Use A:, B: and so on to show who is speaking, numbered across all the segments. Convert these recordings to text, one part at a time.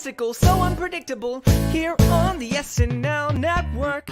A: fantastical, so unpredictable, here on the SNL network.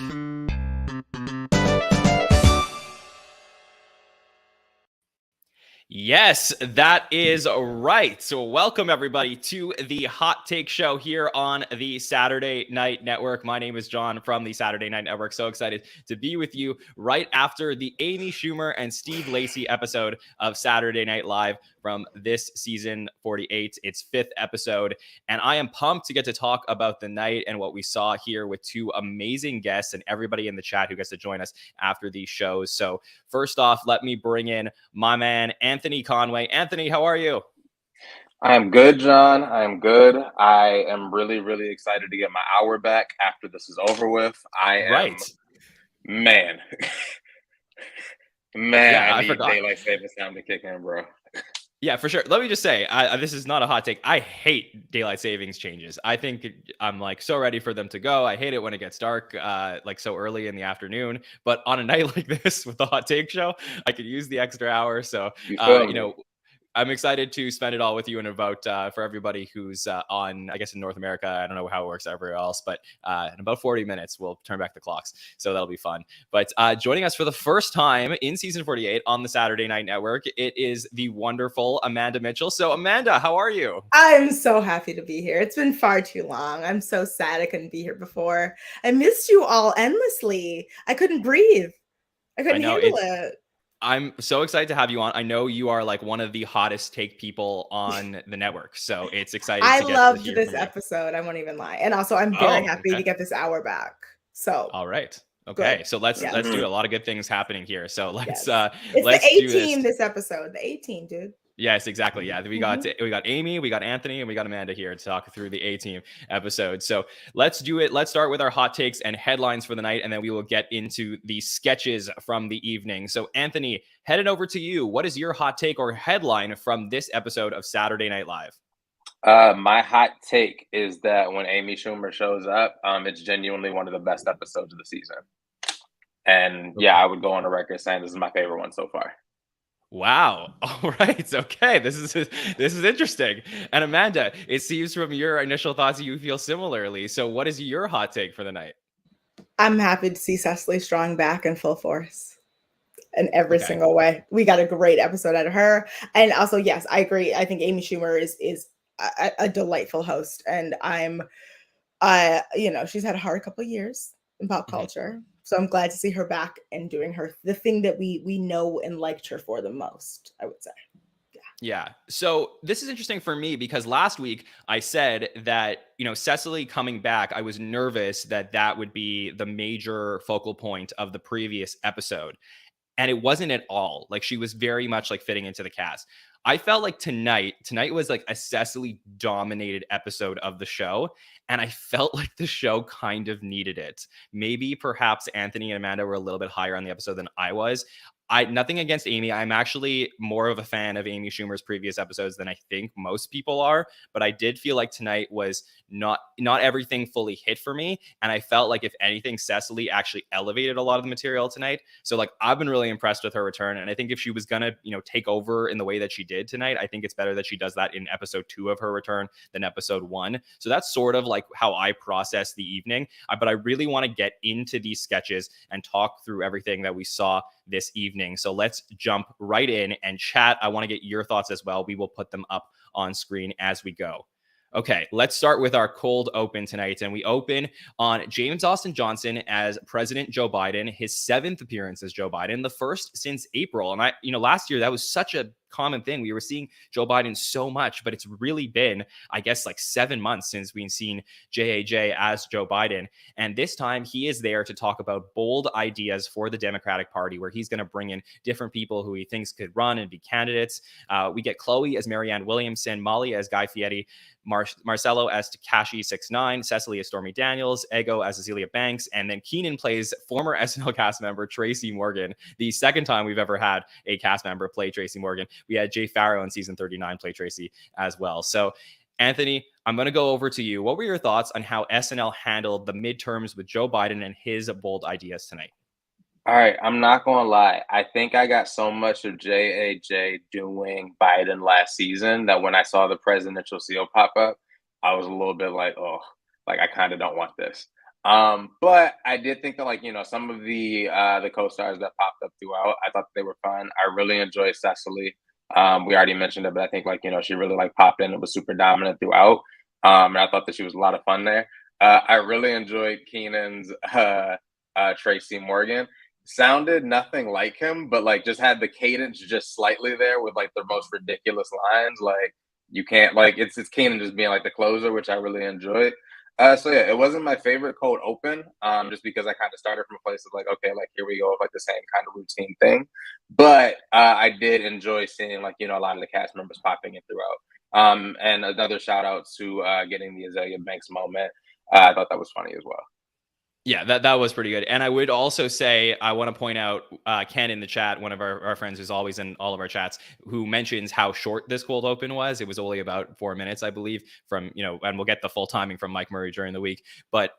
B: Yes, that is right. So welcome everybody to the Hot Take Show here on the Saturday Night Network. My name is John from the Saturday Night Network. So excited to be with you right after the Amy Schumer and Steve Lacy episode of Saturday Night Live from this season 48, its fifth episode. And I am pumped to get to talk about the night and what we saw here with two amazing guests and everybody in the chat who gets to join us after these shows. So first off, let me bring in my man, Anthony Conway. Anthony, how are you?
C: I am good, John. I am good. I am really, really excited to get my hour back after this is over with. Man. I need daylight savings time to kick in, bro.
B: Yeah, for sure. Let me just say, this is not a hot take. I hate daylight savings changes. I think I'm like so ready for them to go. I hate it when it gets dark, like so early in the afternoon. But on a night like this with the hot take show, I could use the extra hour. So, I'm excited to spend it all with you and about for everybody who's on, I guess, in North America. I don't know how it works everywhere else, but in about 40 minutes, we'll turn back the clocks. So that'll be fun. But joining us for the first time in season 48 on the Saturday Night Network, it is the wonderful Amanda Mitchell. So Amanda, how are you?
D: I'm so happy to be here. It's been far too long. I'm so sad I couldn't be here before. I missed you all endlessly. I couldn't breathe. I couldn't handle it.
B: I'm so excited to have you on. I know you are like one of the hottest take people on the network, so it's exciting.
D: I loved this episode. I won't even lie, and also I'm very happy to get this hour back. So
B: all right, okay, good. So let's do it. A lot of good things happening here. So let's
D: it's
B: let's
D: the
B: do
D: A-team this episode. The A-team, dude.
B: Yes, exactly. Yeah, we got Amy, we got Anthony, and we got Amanda here to talk through the A-team episode. So let's do it. Let's start with our hot takes and headlines for the night, and then we will get into the sketches from the evening. So Anthony, headed over to you. What is your hot take or headline from this episode of Saturday Night Live?
C: My hot take is that when Amy Schumer shows up, it's genuinely one of the best episodes of the season. And yeah, I would go on the record saying this is my favorite one so far.
B: Wow. All right. Okay. This is interesting. And Amanda, it seems from your initial thoughts you feel similarly. So what is your hot take for the night?
D: I'm happy to see Cecily Strong back in full force in every single way. We got a great episode out of her. And also, yes, I agree. I think Amy Schumer is a delightful host. And she's had a hard couple of years in pop culture. So I'm glad to see her back and doing the thing that we know and liked her for the most, I would say.
B: Yeah. So this is interesting for me because last week I said that, Cecily coming back, I was nervous that would be the major focal point of the previous episode. And it wasn't at all. Like she was very much like fitting into the cast. I felt like tonight was like a Cecily dominated episode of the show. And I felt like the show kind of needed it. Maybe perhaps Anthony and Amanda were a little bit higher on the episode than I was. Nothing against Amy. I'm actually more of a fan of Amy Schumer's previous episodes than I think most people are. But I did feel like tonight was not everything fully hit for me. And I felt like if anything, Cecily actually elevated a lot of the material tonight. So like I've been really impressed with her return. And I think if she was gonna, take over in the way that she did tonight, I think it's better that she does that in episode 2 of her return than episode 1. So that's sort of like how I process the evening. But I really want to get into these sketches and talk through everything that we saw this evening. So let's jump right in and chat. I want to get your thoughts as well. We will put them up on screen as we go. Okay, let's start with our cold open tonight. And we open on James Austin Johnson as President Joe Biden, his 7th appearance as Joe Biden, the first since April. And last year, that was such a common thing. We were seeing Joe Biden so much, but it's really been, I guess, like 7 months since we've seen JAJ as Joe Biden. And this time he is there to talk about bold ideas for the Democratic Party, where he's going to bring in different people who he thinks could run and be candidates. We get Chloe as Marianne Williamson, Molly as Guy Fieri, Marcelo as Tekashi 69, Cecily as Stormy Daniels, Ego as Azealia Banks, and then Keenan plays former SNL cast member Tracy Morgan, the second time we've ever had a cast member play Tracy Morgan. We had Jay Farrow in season 39 play Tracy as well. So Anthony, I'm going to go over to you. What were your thoughts on how SNL handled the midterms with Joe Biden and his bold ideas tonight?
C: All right, I'm not going to lie. I think I got so much of JAJ doing Biden last season that when I saw the presidential seal pop up, I was a little bit like, oh, like I kind of don't want this. But I did think that like, some of the co-stars that popped up throughout, I thought they were fun. I really enjoyed Cecily. We already mentioned it, but I think like, she really like popped in and was super dominant throughout. And I thought that she was a lot of fun there. I really enjoyed Keenan's Tracy Morgan. Sounded nothing like him, but like just had the cadence just slightly there with like the most ridiculous lines. Like you can't like it's Keenan just being like the closer, which I really enjoyed. So yeah, it wasn't my favorite cold open, just because I kind of started from a place of like, okay, like here we go, with like the same kind of routine thing. But I did enjoy seeing like a lot of the cast members popping in throughout. And another shout out to getting the Azalea Banks moment. I thought that was funny as well.
B: Yeah, that was pretty good. And I would also say, I want to point out Ken in the chat, one of our friends who's always in all of our chats, who mentions how short this cold open was. It was only about 4 minutes, I believe, from, and we'll get the full timing from Mike Murray during the week. But,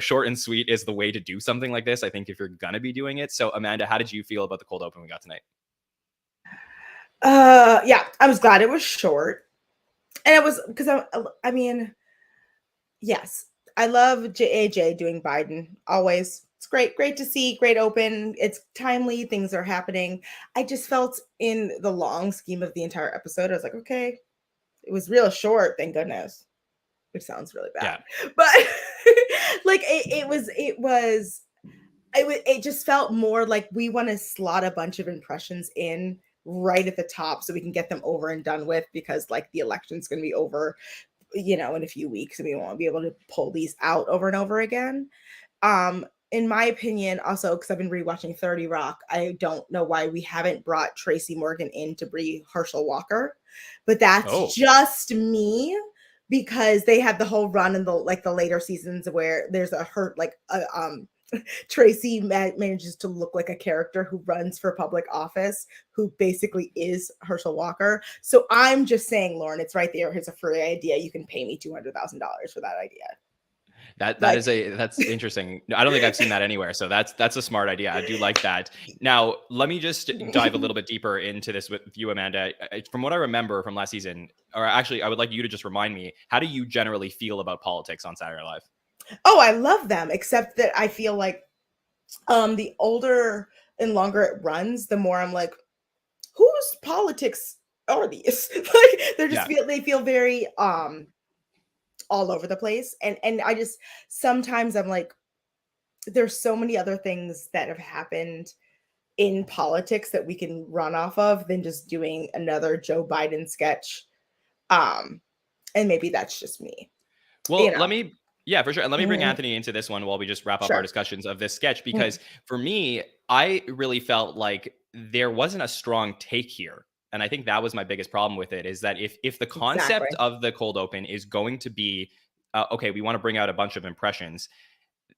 B: short and sweet is the way to do something like this, I think, if you're going to be doing it. So, Amanda, how did you feel about the cold open we got tonight?
D: Yeah, I was glad it was short. And it was because I mean, yes, I love AJ doing Biden always. It's great to see, great open. It's timely, things are happening. I just felt in the long scheme of the entire episode, I was like, okay, it was real short, thank goodness. Which sounds really bad. Yeah. But like it just felt more like we want to slot a bunch of impressions in right at the top so we can get them over and done with, because like the election's going to be over in a few weeks and we won't be able to pull these out over and over again. In my opinion, also because I've been rewatching 30 Rock, I don't know why we haven't brought Tracy Morgan in to be Herschel Walker, but that's just me, because they had the whole run in the later seasons where there's Tracy manages to look like a character who runs for public office, who basically is Herschel Walker. So I'm just saying, Lauren, it's right there. Here's a free idea. You can pay me $200,000 for that idea.
B: That's interesting. I don't think I've seen that anywhere. So that's a smart idea. I do like that. Now, let me just dive a little bit deeper into this with you, Amanda. From what I remember from last season, or actually, I would like you to just remind me, how do you generally feel about politics on Saturday Night Live?
D: Oh, I love them, except that I feel like the older and longer it runs, the more I'm like, whose politics are these? Like they're just they feel very all over the place. And I just sometimes I'm like, there's so many other things that have happened in politics that we can run off of than just doing another Joe Biden sketch. And maybe that's just me.
B: Well, let me for sure. And let me bring Anthony into this one while we just wrap up our discussions of this sketch, because for me, I really felt like there wasn't a strong take here. And I think that was my biggest problem with it, is that if the concept of the cold open is going to be, okay, we want to bring out a bunch of impressions,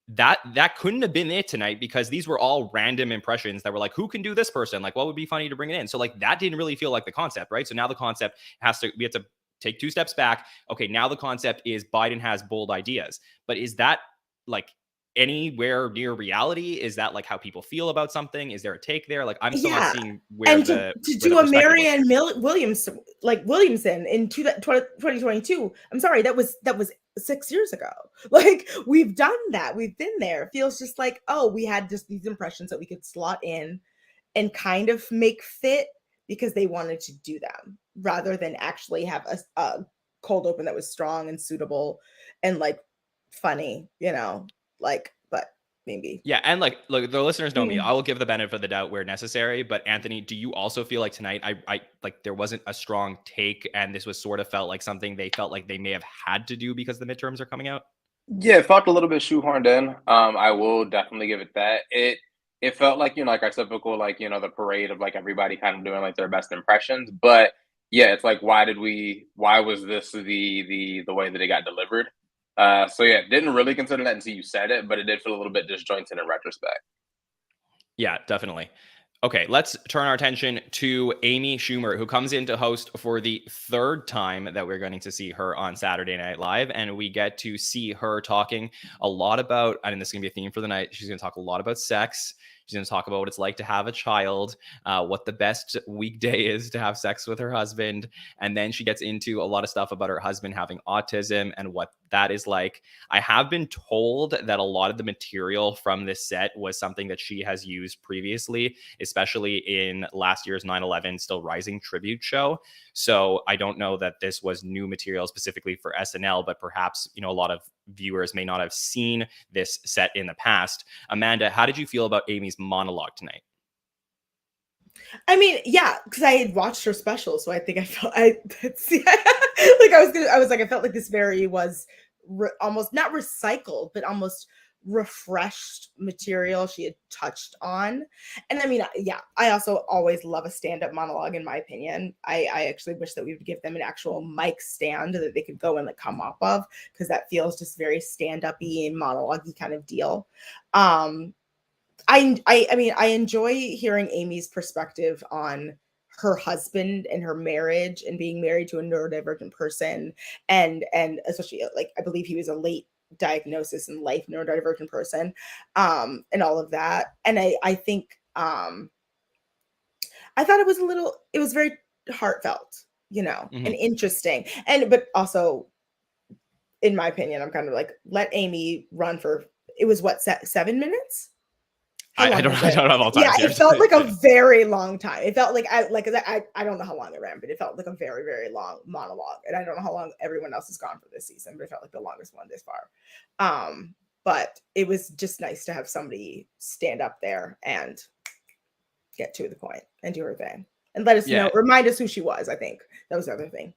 B: that couldn't have been it tonight, because these were all random impressions that were like, who can do this person? Like, what would be funny to bring it in? So like, that didn't really feel like the concept, right? So now the concept we have to take 2 steps back. Okay, now the concept is Biden has bold ideas. But is that like anywhere near reality? Is that like how people feel about something? Is there a take there? Like, I'm still not seeing where to
D: do a Marianne Williamson in 2022. I'm sorry, that was 6 years ago. Like, we've done that. We've been there. It feels just like, oh, we had just these impressions that we could slot in and kind of make fit because they wanted to do them, rather than actually have a cold open that was strong and suitable and like funny, but maybe.
B: Yeah. And like, look, the listeners know me. I will give the benefit of the doubt where necessary. But Anthony, do you also feel like tonight, I like there wasn't a strong take, and this was sort of felt like something they felt like they may have had to do because the midterms are coming out?
C: Yeah, it felt a little bit shoehorned in. I will definitely give it that. It felt like, like our typical, like, the parade of like everybody kind of doing like their best impressions. But yeah, it's like, why was this the way that it got delivered? So yeah, didn't really consider that until you said it, but it did feel a little bit disjointed in retrospect.
B: Yeah, definitely. Okay, let's turn our attention to Amy Schumer, who comes in to host for the 3rd time that we're going to see her on Saturday Night Live. And we get to see her talking a lot about, I mean, this is going to be a theme for the night. She's going to talk a lot about sex. She's going to talk about what it's like to have a child, what the best weekday is to have sex with her husband. And then she gets into a lot of stuff about her husband having autism and what that is like. I have been told that a lot of the material from this set was something that she has used previously, especially in last year's 9/11 Still Rising tribute show. So I don't know that this was new material specifically for SNL, but perhaps, a lot of viewers may not have seen this set in the past. Amanda, how did you feel about Amy's monologue tonight?
D: I mean, yeah, because I had watched her special, so I think I felt I felt like this was almost not recycled, but almost refreshed material she had touched on. And I mean, yeah, I also always love a stand-up monologue, in my opinion. I actually wish that we would give them an actual mic stand that they could go and come off of, because that feels just very stand-up-y and monologue-y kind of deal. I mean, I enjoy hearing Amy's perspective on her husband and her marriage and being married to a neurodivergent person, and especially I believe he was a late diagnosis in life neurodivergent person, and all of that. And I think I thought it was very heartfelt, and interesting, but also, in my opinion, I'm kind of let Amy run for, it was what, 7 minutes?
B: I don't have all time.
D: Yeah, it felt like a very long time. It felt like I don't know how long it ran, but it felt like a very, very long monologue. And I don't know how long everyone else has gone for this season, but it felt like the longest one this far. But it was just nice to have somebody stand up there and get to the point and do her thing and let us know, remind us who she was. I think that was the other thing.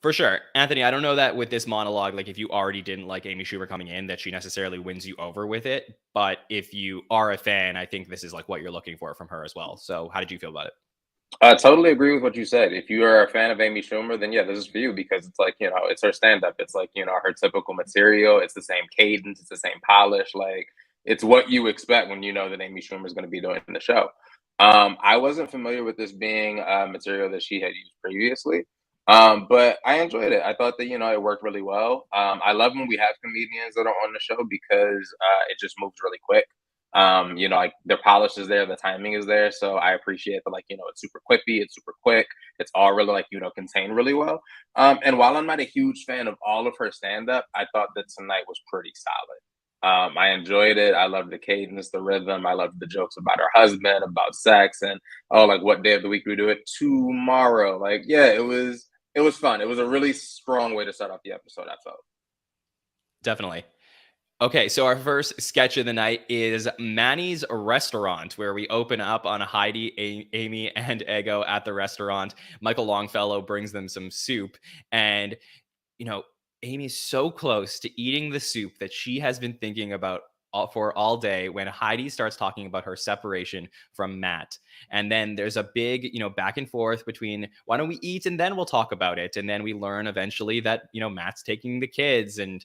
B: For sure. Anthony, I don't know that with this monologue, if you already didn't like Amy Schumer coming in, that she necessarily wins you over with it. But if you are a fan, I think this is what you're looking for from her as well. So how did you feel about it?
C: I totally agree with what you said. If you are a fan of Amy Schumer, then yeah, this is for you, because it's it's her stand-up. It's her typical material. It's the same cadence. It's the same polish. It's what you expect when you know that Amy Schumer is going to be doing the show. I wasn't familiar with this being material that she had used previously. But I enjoyed it. I thought that, it worked really well. I love when we have comedians that are on the show, because it just moves really quick. Their polish is there, the timing is there. So I appreciate that, it's super quippy, it's super quick. It's all really contained really well. And while I'm not a huge fan of all of her stand-up, I thought that tonight was pretty solid. I enjoyed it. I loved the cadence, the rhythm. I loved the jokes about her husband, about sex, and what day of the week we do it? Tomorrow. It was fun. It was a really strong way to start off the episode, I felt.
B: Definitely. Okay, so our first sketch of the night is Manny's restaurant, where we open up on Heidi, Amy, and Ego at the restaurant. Michael Longfellow brings them some soup, and, Amy's so close to eating the soup that she has been thinking about for all day, when Heidi starts talking about her separation from Matt. And then there's a big, back and forth between, why don't we eat and then we'll talk about it. And then we learn eventually that, Matt's taking the kids, and,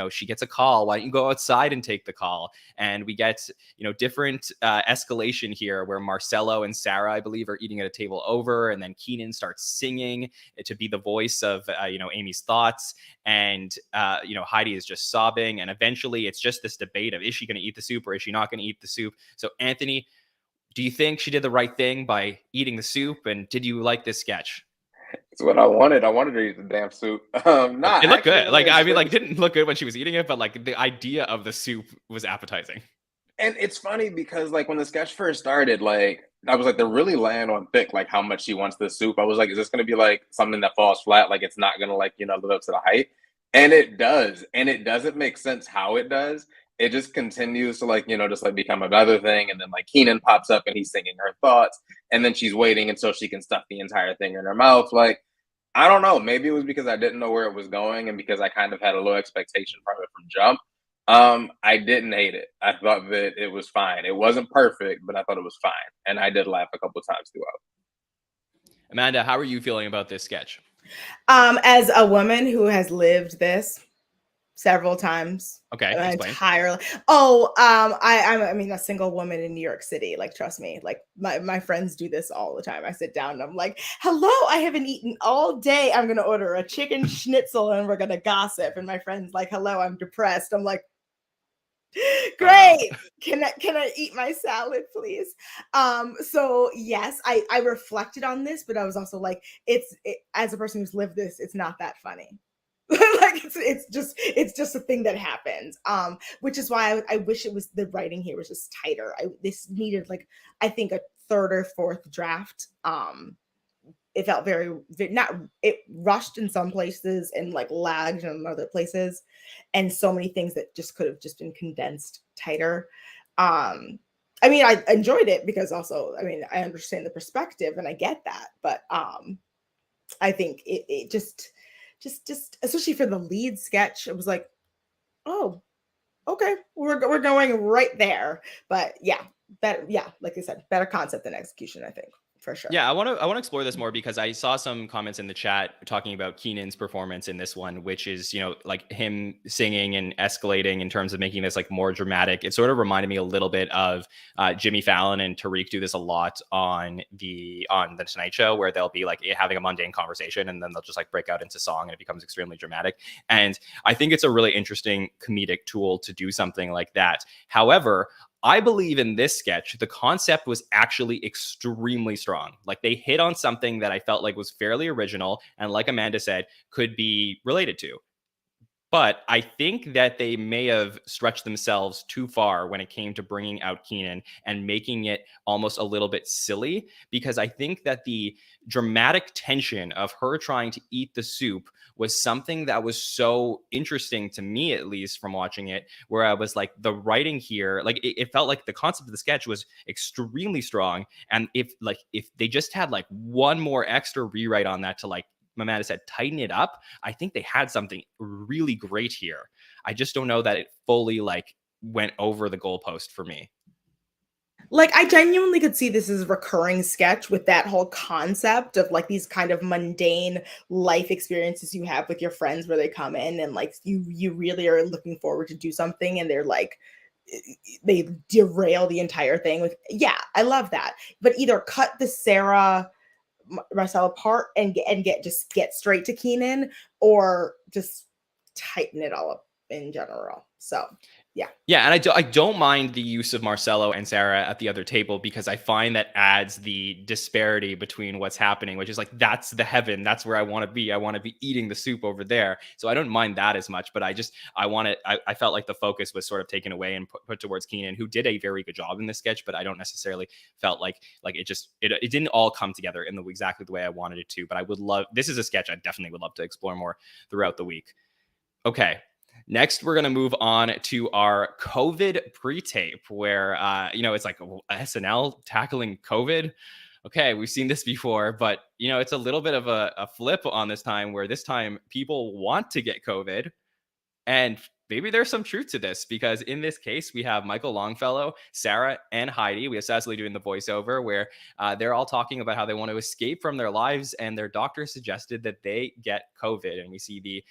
B: she gets a call. Why don't you go outside and take the call? And we get, different escalation here, where Marcelo and Sarah, I believe, are eating at a table over. And then Keenan starts singing to be the voice of, Amy's thoughts. And, Heidi is just sobbing. And eventually it's just this debate of, is she going to eat the soup or is she not going to eat the soup? So Anthony, do you think she did the right thing by eating the soup? And did you like this sketch?
C: It's what I wanted. I wanted her to eat the damn soup.
B: It looked good. Didn't look good when she was eating it, but the idea of the soup was appetizing.
C: And it's funny because when the sketch first started, I was they're really laying on thick, how much she wants the soup. I was is this going to be something that falls flat? It's not going to live up to the hype. And it does. And it doesn't make sense how it does. It just continues to become another thing. And then Keenan pops up and he's singing her thoughts. And then she's waiting until she can stuff the entire thing in her mouth. I don't know. Maybe it was because I didn't know where it was going, and because I kind of had a low expectation from it from jump. I didn't hate it. I thought that it was fine. It wasn't perfect, but I thought it was fine. And I did laugh a couple of times throughout.
B: Amanda, how are you feeling about this sketch?
D: As a woman who has lived this several times.
B: Okay, explain.
D: Entirely. I'm a single woman in New York City. Trust me. My friends do this all the time. I sit down and I'm like, hello, I haven't eaten all day. I'm gonna order a chicken schnitzel and we're gonna gossip. And my friend's like, hello, I'm depressed. I'm like, Great. Can I eat my salad, please? So yes, I reflected on this, but I was also like, as a person who's lived this, it's not that funny. Like it's just a thing that happens. Which is why I wish it was, the writing here was just tighter. This needed, like, I think a third or fourth draft. It felt it rushed in some places and like lagged in other places, and so many things that just could have just been condensed tighter. I mean, I enjoyed it because also, I mean, I understand the perspective and I get that, but I think it just especially for the lead sketch, it was like, oh, okay, we're going right there. But yeah, like I said, better concept than execution, I think. For sure.
B: Yeah, I want to explore this more because I saw some comments in the chat talking about Keenan's performance in this one, which is, like him singing and escalating in terms of making this like more dramatic. It sort of reminded me a little bit of Jimmy Fallon and Tariq do this a lot on the Tonight Show, where they'll be like having a mundane conversation and then they'll just like break out into song and it becomes extremely dramatic. And I think it's a really interesting comedic tool to do something like that. However, I believe in this sketch, the concept was actually extremely strong. Like they hit on something that I felt like was fairly original and, like Amanda said, could be related to. But I think that they may have stretched themselves too far when it came to bringing out Keenan and making it almost a little bit silly, because I think that the dramatic tension of her trying to eat the soup was something that was so interesting to me, at least from watching it, where I was like, the writing here, like it felt like the concept of the sketch was extremely strong. And if they just had like one more extra rewrite on that to, like Amanda said, tighten it up, I think they had something really great here. I just don't know that it fully like went over the goalpost for me.
D: Like, I genuinely could see this as a recurring sketch with that whole concept of like these kind of mundane life experiences you have with your friends, where they come in and like you really are looking forward to do something, and they're like, they derail the entire thing with, yeah, I love that. But either cut the Sarah Marcella part and get straight to Keenan, or just tighten it all up in general. So yeah,
B: and I don't mind the use of Marcelo and Sarah at the other table, because I find that adds the disparity between what's happening, which is like, that's the heaven, that's where I want to be. I want to be eating the soup over there. So I don't mind that as much, but I felt like the focus was sort of taken away and put towards Keenan, who did a very good job in this sketch, but I don't necessarily felt like it didn't all come together in exactly the way I wanted it to. But this is a sketch I definitely would love to explore more throughout the week. Okay. Next, we're going to move on to our COVID pre-tape, where, it's like SNL tackling COVID. Okay, we've seen this before, but, it's a little bit of a flip on this time, where this time people want to get COVID. And maybe there's some truth to this, because in this case, we have Michael Longfellow, Sarah, and Heidi. We have Cecily doing the voiceover, where they're all talking about how they want to escape from their lives, and their doctor suggested that they get COVID. And we see the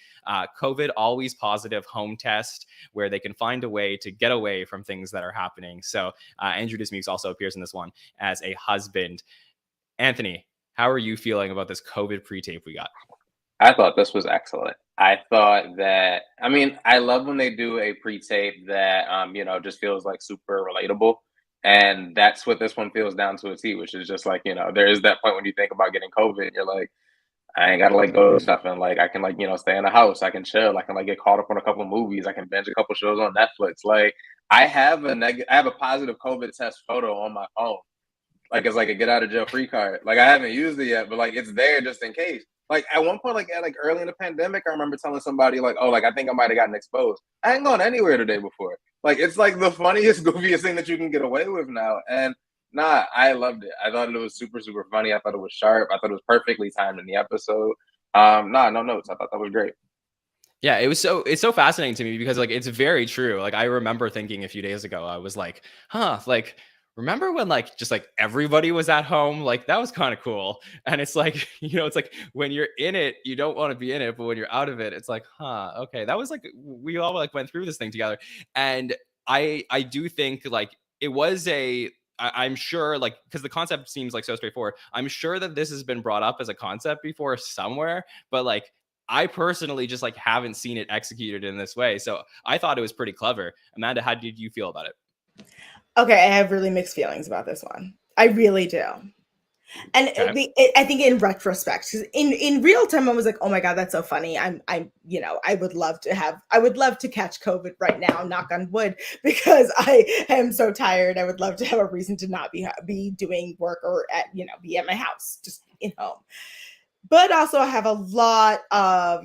B: COVID always positive home test, where they can find a way to get away from things that are happening. So Andrew Dismukes also appears in this one as a husband. Anthony, how are you feeling about this COVID pre-tape we got?
C: I thought this was excellent. I thought that, I mean, I love when they do a pre-tape that, just feels like super relatable. And that's what this one feels down to a T, which is just like, there is that point when you think about getting COVID, you're like, I ain't got to like go to stuff, and like, I can like, stay in the house. I can chill. I can like get caught up on a couple of movies. I can binge a couple shows on Netflix. Like I have a positive COVID test photo on my phone. Like it's like a get out of jail free card. Like I haven't used it yet, but like it's there just in case. Like at one point, like early in the pandemic, I remember telling somebody like, "Oh, like I think I might have gotten exposed." I ain't gone anywhere the day before. Like it's like the funniest, goofiest thing that you can get away with now. And nah, I loved it. I thought it was super, super funny. I thought it was sharp. I thought it was perfectly timed in the episode. No notes. I thought that was great.
B: Yeah, it's so fascinating to me, because like it's very true. Like I remember thinking a few days ago, I was like, like, remember when like just like everybody was at home? Like that was kind of cool. And it's like, it's like when you're in it, you don't want to be in it, but when you're out of it, it's like, okay, that was like, we all like went through this thing together. And I do think like it was I'm sure, like, because the concept seems like so straightforward, I'm sure that this has been brought up as a concept before somewhere, but like I personally just like haven't seen it executed in this way. So I thought it was pretty clever. Amanda, how did you feel about it?
D: Okay, I have really mixed feelings about this one. I really do. And
B: Okay.
D: I think in retrospect, 'cause in real time, I was like, oh my God, that's so funny. I would love to catch COVID right now, knock on wood, because I am so tired. I would love to have a reason to not be doing work or be at my house, just in home. But also I have a lot of,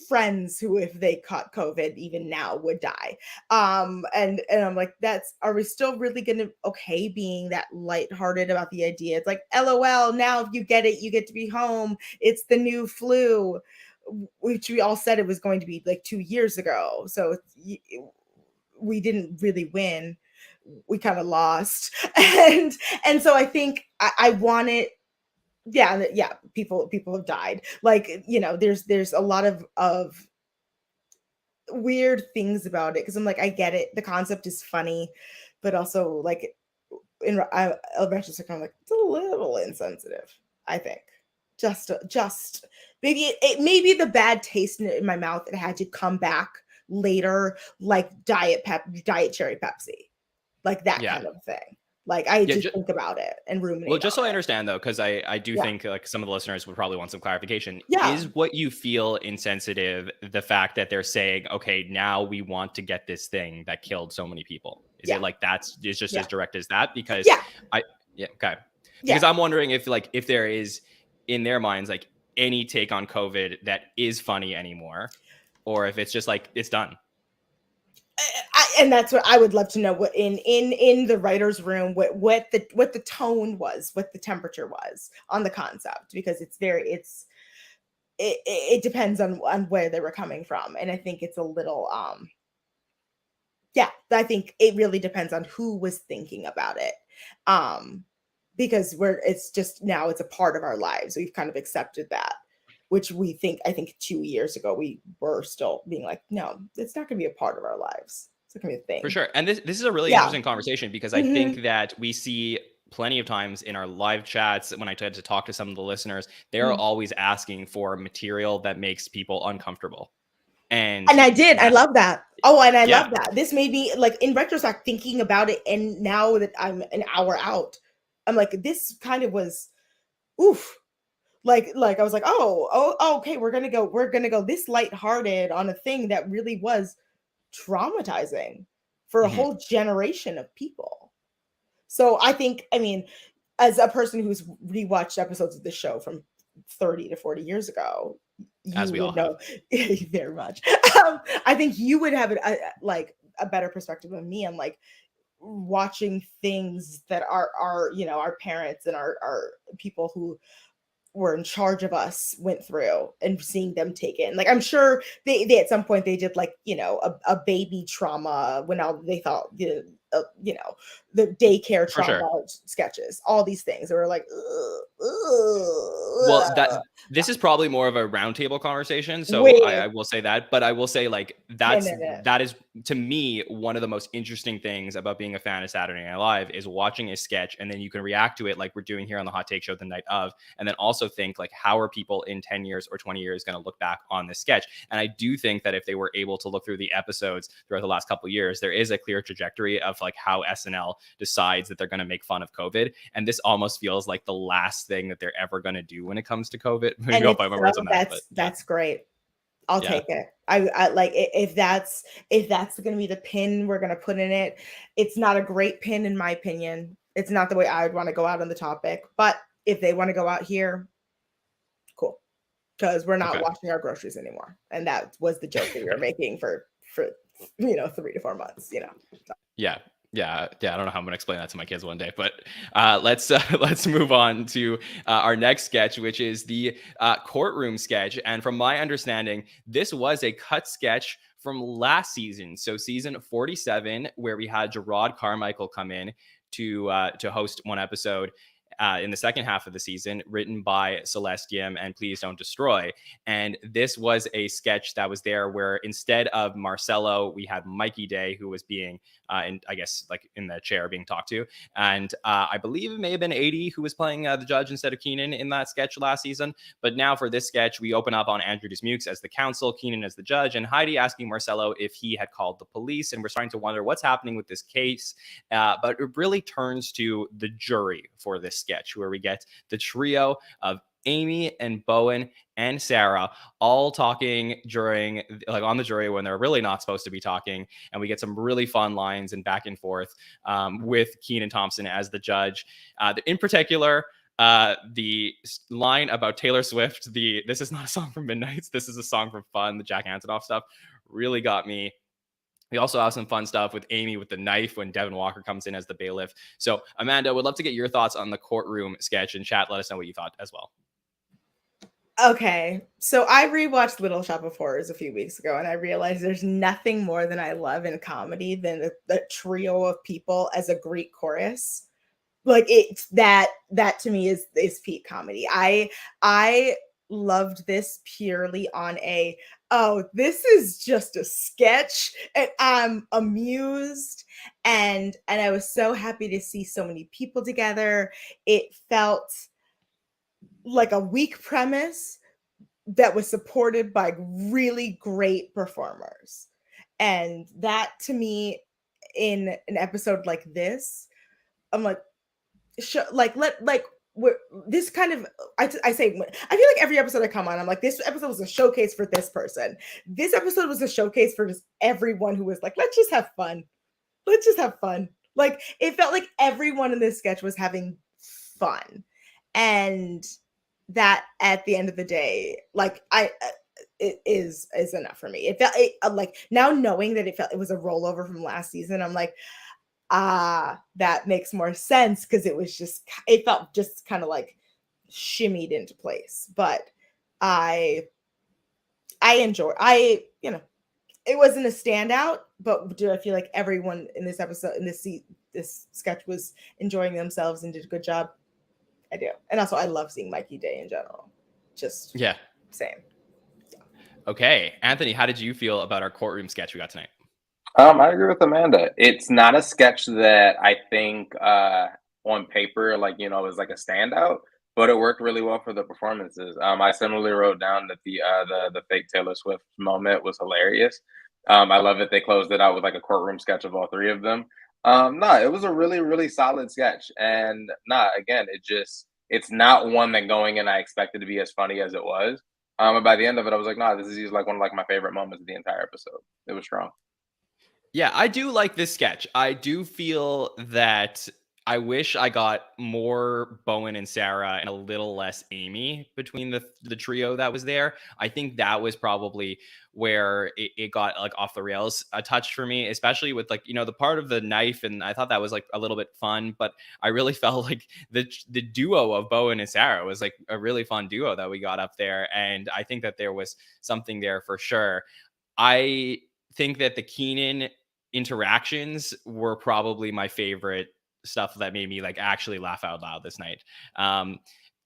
D: friends who, if they caught COVID even now, would die. And I'm like, are we still really gonna okay being that lighthearted about the idea? It's like, LOL, now if you get it, you get to be home. It's the new flu, which we all said it was going to be like 2 years ago. So we didn't really win. We kind of lost. And so I think I want it. Yeah, people have died. Like, there's a lot of weird things about it, because I'm like, I get it. The concept is funny, but also like I retrospect, I'm like, it's a little insensitive. I think just maybe the bad taste in my mouth, it had to come back later, like diet cherry Pepsi, like that
B: Yeah.
D: kind of thing. Like, I
B: Yeah,
D: just think about it and ruminate.
B: Well, just so I
D: on it.
B: understand though, because I do think like some of the listeners would probably want some clarification.
D: Yeah.
B: Is what you feel insensitive the fact that they're saying, okay, now we want to get this thing that killed so many people? Is it like it's just as direct as that? Because okay. Because I'm wondering if there is in their minds like any take on COVID that is funny anymore, or if it's just like it's done.
D: And that's what I would love to know, what in the writer's room, what the tone was, what the temperature was on the concept, because it depends on where they were coming from. And I think it's a little I think it really depends on who was thinking about it, because it's just now it's a part of our lives. We've kind of accepted that, which I think 2 years ago we were still being like, no, it's not going to be a part of our lives. It's not going to be a thing.
B: For sure. And this is a really interesting conversation, because I think that we see plenty of times in our live chats when I try to talk to some of the listeners, they're always asking for material that makes people uncomfortable. And
D: I did. I love that. Oh, and I love that. This made me, like, in retrospect, thinking about it, and now that I'm an hour out, I'm like, this kind of was, oof. Like I was like, oh, okay, we're gonna go this lighthearted on a thing that really was traumatizing for a whole generation of people. So I think, as a person who's rewatched episodes of the show from 30 to 40 years ago,
B: as we all
D: know very much. I think you would have a better perspective than me on like watching things that are our parents and our people who were in charge of us went through, and seeing them take it. And like, I'm sure they at some point they did like, a baby trauma when they thought, the daycare trauma sketches, all these things. They were like,
B: well, this is probably more of a roundtable conversation. So I will say that, but I will say like, that is to me, one of the most interesting things about being a fan of Saturday Night Live is watching a sketch, and then you can react to it like we're doing here on the Hot Take Show the night of, and then also think like, how are people in 10 years or 20 years going to look back on this sketch? And I do think that if they were able to look through the episodes throughout the last couple of years, there is a clear trajectory of like how SNL decides that they're going to make fun of COVID. And this almost feels like the last thing that they're ever going to do when it comes to COVID.
D: That's great. I'll take it. I like if that's going to be the pin we're going to put in it. It's not a great pin, in my opinion. It's not the way I would want to go out on the topic, but if they want to go out here, cool. Because we're not washing our groceries anymore. And that was the joke that we were making for 3 to 4 months, So.
B: Yeah. I don't know how I'm gonna explain that to my kids one day, but let's move on to our next sketch, which is the courtroom sketch. And from my understanding, this was a cut sketch from last season, so season 47, where we had Gerard Carmichael come in to host one episode. in the second half of the season, written by Celeste Yim and Please Don't Destroy. And this was a sketch that was there where instead of Marcelo, we had Mikey Day, who was being, I guess, like in the chair being talked to. And I believe it may have been 80 who was playing the judge instead of Keenan in that sketch last season. But now for this sketch, we open up on Andrew Dismukes as the counsel, Keenan as the judge, and Heidi asking Marcelo if he had called the police. And we're starting to wonder what's happening with this case. But it really turns to the jury for this sketch, where we get the trio of Amy and Bowen and Sarah all talking during, like, on the jury when they're really not supposed to be talking. And we get some really fun lines and back and forth with Kenan Thompson as the judge. In particular, the line about Taylor Swift, this is not a song from Midnight's, this is a song from Fun, the Jack Antonoff stuff, really got me. We also have some fun stuff with Amy with the knife when Devin Walker comes in as the bailiff. So, Amanda, would love to get your thoughts on the courtroom sketch, and chat, let us know what you thought as well.
D: Okay, so I rewatched Little Shop of Horrors a few weeks ago, and I realized there's nothing more than I love in comedy than the trio of people as a Greek chorus. Like, it's that to me is peak comedy. I loved this purely on this is just a sketch and I'm amused, and I was so happy to see so many people together. It felt like a weak premise that was supported by really great performers. And that, to me, in an episode like this, I'm like, this kind of, I say, I feel like every episode I come on, I'm like, this episode was a showcase for this person. This episode was a showcase for just everyone who was like, let's just have fun. Let's just have fun. Like, it felt like everyone in this sketch was having fun. And that, at the end of the day, like, it is enough for me. It felt like, now knowing that it was a rollover from last season, I'm like, that makes more sense, because it felt just kind of like shimmied into place. But I enjoy, it wasn't a standout, but do I feel like everyone in this episode, in this sketch, was enjoying themselves and did a good job? I do. And also, I love seeing Mikey Day in general. Just same. Yeah.
B: Okay, Anthony, how did you feel about our courtroom sketch we got tonight?
C: I agree with Amanda. It's not a sketch that I think on paper, like, is like a standout, but it worked really well for the performances. I similarly wrote down that the fake Taylor Swift moment was hilarious. I love that they closed it out with like a courtroom sketch of all three of them. It was a really, really solid sketch. And again, it's not one that going in I expected to be as funny as it was. And by the end of it, I was like, this is like one of like my favorite moments of the entire episode. It was strong.
B: Yeah, I do like this sketch. I do feel that I wish I got more Bowen and Sarah and a little less Amy between the trio that was there. I think that was probably where it got like off the rails a touch for me, especially with like, the part of the knife. And I thought that was like a little bit fun, but I really felt like the duo of Bowen and Sarah was like a really fun duo that we got up there. And I think that there was something there for sure. I think that the Kenan interactions were probably my favorite stuff that made me like actually laugh out loud this night.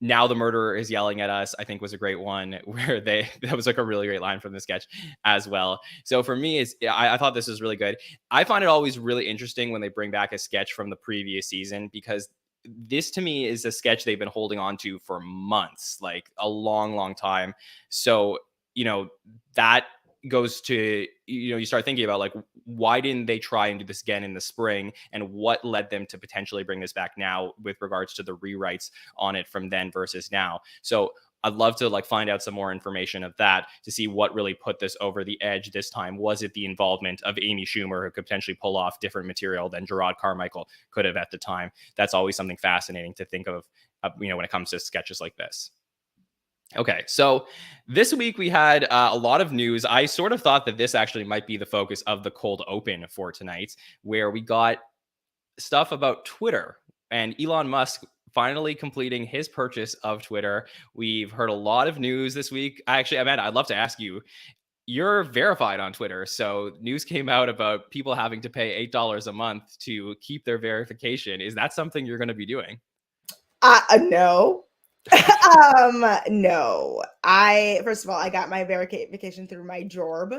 B: Now the murderer is yelling at us, I think, was a great one, where that was like a really great line from the sketch as well. So for me, I thought this was really good. I find it always really interesting when they bring back a sketch from the previous season, because this to me is a sketch they've been holding on to for months, like a long time. So, that goes to, you start thinking about like, why didn't they try and do this again in the spring, and what led them to potentially bring this back now with regards to the rewrites on it from then versus now. So I'd love to like find out some more information of that to see what really put this over the edge this time. Was it the involvement of Amy Schumer, who could potentially pull off different material than Gerard Carmichael could have at the time? That's always something fascinating to think of, when it comes to sketches like this. Okay, so this week we had a lot of news. I sort of thought that this actually might be the focus of the cold open for tonight, where we got stuff about Twitter and Elon Musk finally completing his purchase of Twitter. We've heard a lot of news this week. Actually, Amanda, I'd love to ask you, you're verified on Twitter. So news came out about people having to pay $8 a month to keep their verification. Is that something you're going to be doing?
D: No. No. First of all, I got my verification through my job,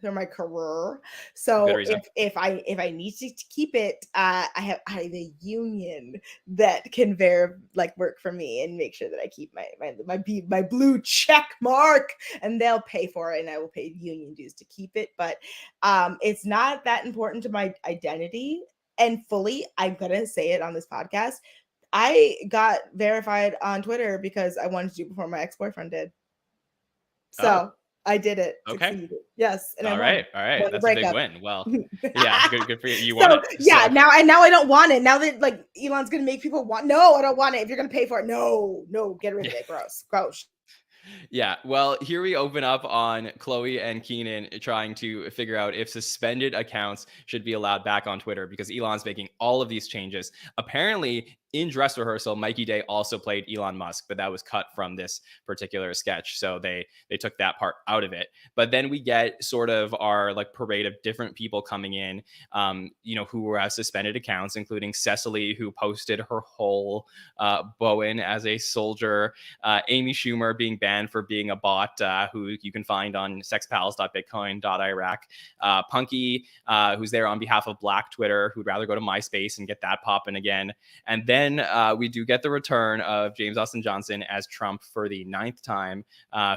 D: through my career.
B: Good
D: So
B: reason.
D: if I need to keep it, I have a union that can work for me and make sure that I keep my blue check mark, and they'll pay for it, and I will pay union dues to keep it. But it's not that important to my identity. And fully, I'm gonna say it on this podcast, I got verified on Twitter because I wanted to do it before my ex-boyfriend did.
B: Oh,
D: So I did it,
B: okay.
D: succeeded. Yes, and I
B: All
D: won.
B: right. All right.
D: Won the
B: That's a big
D: breakup.
B: win. Well, yeah, good for you. You won
D: So
B: it.
D: yeah,
B: So
D: now I don't want it. Now that like Elon's gonna make people want, no, I don't want it. If you're gonna pay for it, no, get rid of it. Gross.
B: yeah, well, here we open up on Chloe and Keenan trying to figure out if suspended accounts should be allowed back on Twitter because Elon's making all of these changes. Apparently, in dress rehearsal, Mikey Day also played Elon Musk, but that was cut from this particular sketch, so they took that part out of it. But then we get sort of our like parade of different people coming in, who have suspended accounts, including Cecily, who posted her whole Bowen as a soldier, Amy Schumer being banned for being a bot, who you can find on sexpals.bitcoin.iraq, Punky, who's there on behalf of Black Twitter, who'd rather go to MySpace and get that popping again. And then we do get the return of James Austin Johnson as Trump for the 9th time,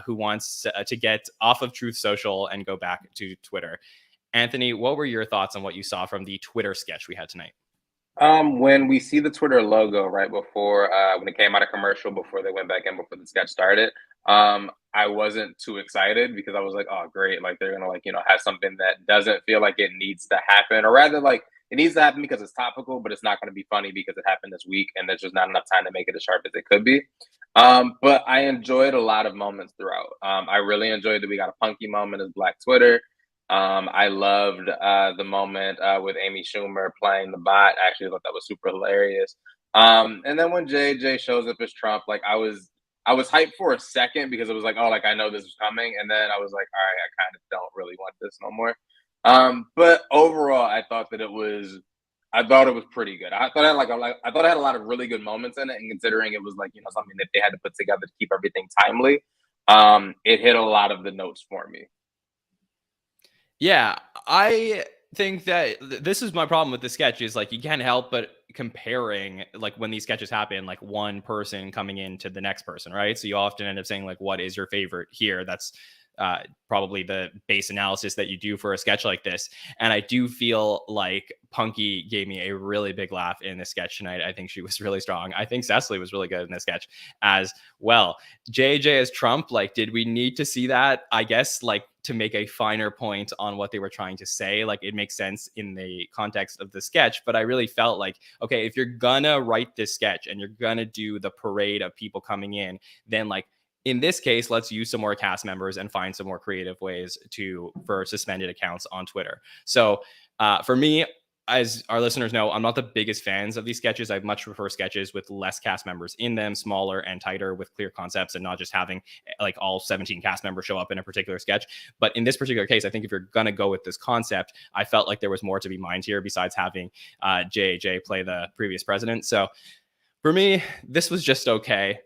B: who wants to get off of Truth Social and go back to Twitter. Anthony, what were your thoughts on what you saw from the Twitter sketch we had tonight?
C: When we see the Twitter logo right before when it came out of commercial, before they went back in, before the sketch started, I wasn't too excited because I was like, oh great, like they're gonna have something that doesn't feel like it needs to happen, or rather like it needs to happen because it's topical, but it's not gonna be funny because it happened this week and there's just not enough time to make it as sharp as it could be. But I enjoyed a lot of moments throughout. I really enjoyed that we got a Punky moment as Black Twitter. I loved the moment with Amy Schumer playing the bot. I actually thought that was super hilarious. And then when JJ shows up as Trump, like I was hyped for a second because it was like, oh, like I know this is coming, and then I was like, all right, I kind of don't really want this no more. But overall, I thought it was pretty good. I thought I thought it had a lot of really good moments in it, and considering it was like something that they had to put together to keep everything timely, it hit a lot of the notes for me.
B: Yeah, I think that this is my problem with the sketch is like you can't help but comparing like when these sketches happen, like one person coming into the next person, right? So you often end up saying like, what is your favorite here? That's probably the base analysis that you do for a sketch like this. And I do feel like Punky gave me a really big laugh in this sketch tonight. I think she was really strong. I think Cecily was really good in this sketch as well. JJ as Trump, like, did we need to see that? I guess like to make a finer point on what they were trying to say. Like it makes sense in the context of the sketch, but I really felt like, okay, if you're gonna write this sketch and you're gonna do the parade of people coming in, then like in this case, let's use some more cast members and find some more creative ways for suspended accounts on Twitter. So for me, as our listeners know, I'm not the biggest fans of these sketches. I much prefer sketches with less cast members in them, smaller and tighter with clear concepts and not just having like all 17 cast members show up in a particular sketch. But in this particular case, I think if you're going to go with this concept, I felt like there was more to be mined here besides having JJ play the previous president. So for me, this was just okay.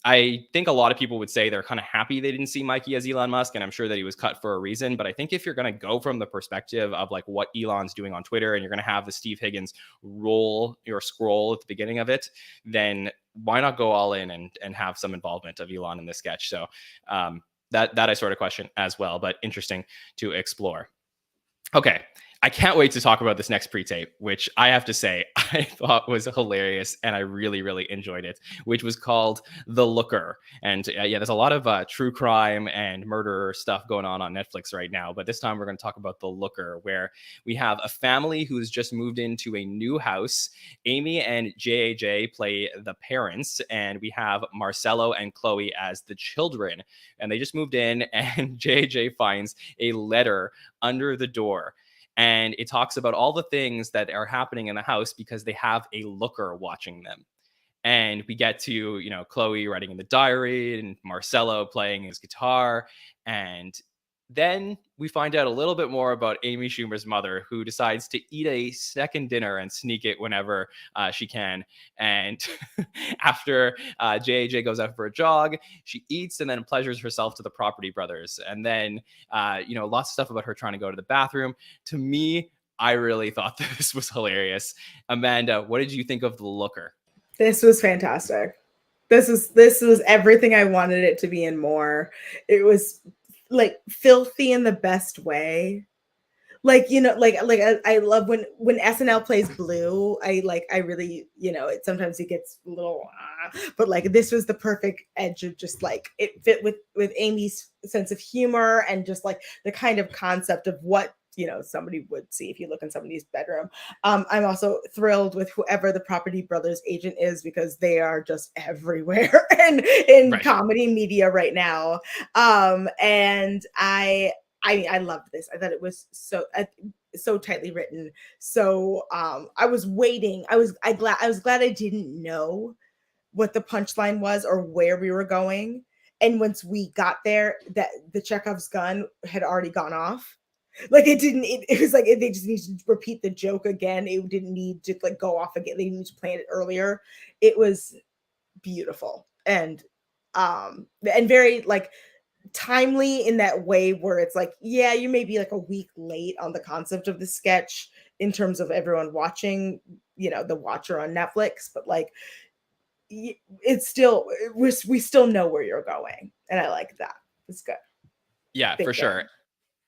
B: I think a lot of people would say they're kind of happy they didn't see Mikey as Elon Musk, and I'm sure that he was cut for a reason. But I think if you're going to go from the perspective of like what Elon's doing on Twitter, and you're going to have the Steve Higgins roll your scroll at the beginning of it, then why not go all in and have some involvement of Elon in this sketch? So that I sort of question as well, but interesting to explore. Okay. I can't wait to talk about this next pre-tape, which I have to say I thought was hilarious and I really, really enjoyed it, which was called The Looker. And yeah, there's a lot of true crime and murder stuff going on Netflix right now. But this time we're going to talk about The Looker, where we have a family who's just moved into a new house. Amy and JAJ play the parents, and we have Marcelo and Chloe as the children. And they just moved in, and JAJ finds a letter under the door. And it talks about all the things that are happening in the house because they have a looker watching them. And we get to, Chloe writing in the diary and Marcelo playing his guitar. And Then we find out a little bit more about Amy Schumer's mother, who decides to eat a second dinner and sneak it whenever she can. And after JAJ goes out for a jog, she eats and then pleasures herself to the Property Brothers. And then, lots of stuff about her trying to go to the bathroom. To me, I really thought this was hilarious. Amanda, what did you think of the looker?
D: This was fantastic. This was everything I wanted it to be and more. It was like filthy in the best way. Like, I love when SNL plays Blue. I really, sometimes it gets a little, but like this was the perfect edge of just like it fit with Amy's sense of humor and just like the kind of concept of what somebody would see if you look in somebody's bedroom. I'm also thrilled with whoever the Property Brothers agent is because they are just everywhere in
B: Right.
D: comedy media right now. And I loved this. I thought it was so tightly written. So I was waiting. I was glad I didn't know what the punchline was or where we were going. And once we got there, that the Chekhov's gun had already gone off. Like it was like they just need to repeat the joke again. It didn't need to like go off again. They need to plan it earlier. It was beautiful and very like timely in that way where it's like, yeah, you may be like a week late on the concept of the sketch in terms of everyone watching, the Watcher on Netflix, but like it's still we still know where you're going, and I like that. It's good.
B: Yeah,
D: Big
B: for sure.
D: fan.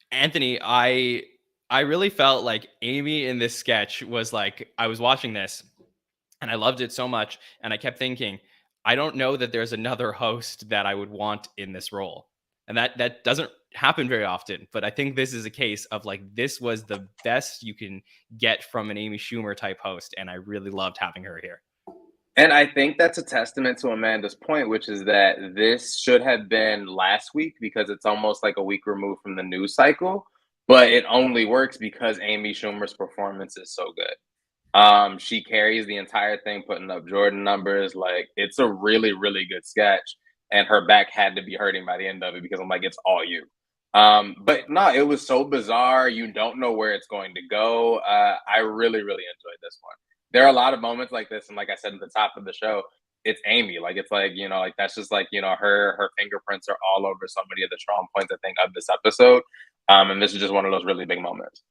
B: Anthony, I really felt like Amy in this sketch was like, I was watching this and I loved it so much. And I kept thinking, I don't know that there's another host that I would want in this role. And that doesn't happen very often. But I think this is a case of like, this was the best you can get from an Amy Schumer type host. And I really loved having her here.
C: And I think that's a testament to Amanda's point, which is that this should have been last week because it's almost like a week removed from the news cycle. But it only works because Amy Schumer's performance is so good. She carries the entire thing, putting up Jordan numbers. Like it's a really, really good sketch. And her back had to be hurting by the end of it because I'm like, it's all you. But no, it was so bizarre. You don't know where it's going to go. I really, really enjoyed this one. There are a lot of moments like this, and like I said at the top of the show, it's Amy. Like it's like like that's just like her fingerprints are all over so many of the strong points I think of this episode. And this is just one of those really big moments.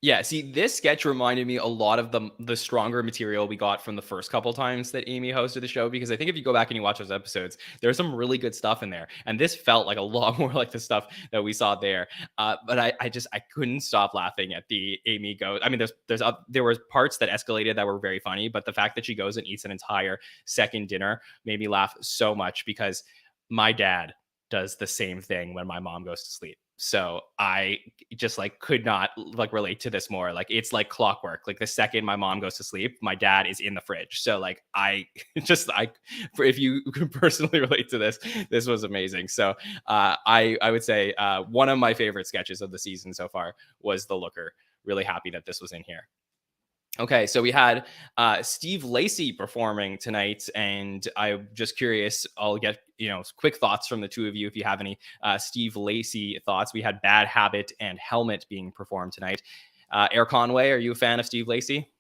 B: Yeah, see, this sketch reminded me a lot of the stronger material we got from the first couple times that Amy hosted the show, because I think if you go back and you watch those episodes, there's some really good stuff in there. And this felt like a lot more like the stuff that we saw there. But I couldn't stop laughing at the Amy goes. I mean, there were parts that escalated that were very funny, but the fact that she goes and eats an entire second dinner made me laugh so much because my dad does the same thing when my mom goes to sleep. So I just like could not like relate to this more. Like it's like clockwork. Like the second my mom goes to sleep, my dad is in the fridge. So like if you could personally relate to this, this was amazing. So I would say one of my favorite sketches of the season so far was The Looker. Really happy that this was in here. Okay, so we had Steve Lacy performing tonight, and I'm just curious. I'll get quick thoughts from the two of you if you have any Steve Lacy thoughts. We had Bad Habit and Helmet being performed tonight. Air Conway, are you a fan of Steve Lacy?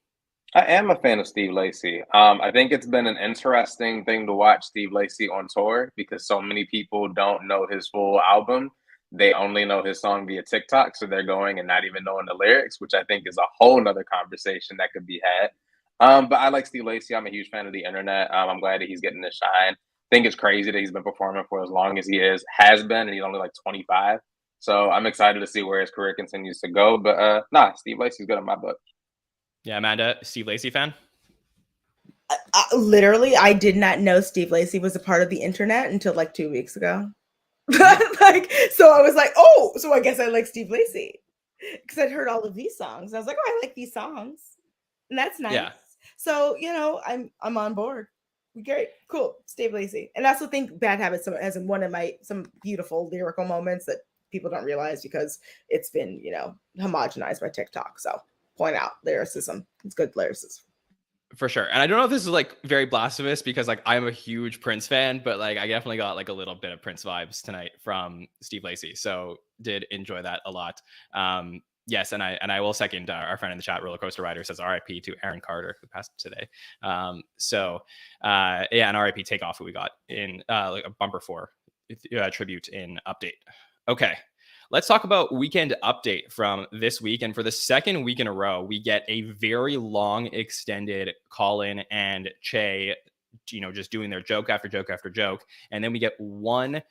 C: I am a fan of Steve Lacy. I think it's been an interesting thing to watch Steve Lacy on tour because so many people don't know his full album. They only know his song via TikTok, so they're going and not even knowing the lyrics, which I think is a whole nother conversation that could be had. But I like Steve Lacy. I'm a huge fan of the internet. I'm glad that he's getting his shine. I think it's crazy that he's been performing for as long as he has been, and he's only like 25. So I'm excited to see where his career continues to go. But Steve Lacy's good in my book.
B: Yeah, Amanda, Steve Lacy fan?
D: Literally, I did not know Steve Lacy was a part of the internet until like 2 weeks ago. So I was like, oh, so I guess I like Steve Lacy because I'd heard all of these songs. I was like, oh, I like these songs, and that's nice. Yeah. So I'm on board. Great, cool, Steve Lacy, and I also think Bad Habits as in one of some beautiful lyrical moments that people don't realize because it's been homogenized by TikTok. So point out lyricism. It's good lyricism.
B: For sure. And I don't know if this is like very blasphemous because like I'm a huge Prince fan, but like I definitely got like a little bit of Prince vibes tonight from Steve Lacy. So did enjoy that a lot. Yes, and I will second our friend in the chat, Roller Coaster Rider, says RIP to Aaron Carter, who passed today. Yeah, and RIP Takeoff, who we got in like a bumper for tribute in Update. Okay. Let's talk about weekend update from this week. And for the second week in a row, we get a very long extended Colin and Che, just doing their joke after joke after joke. And then we get one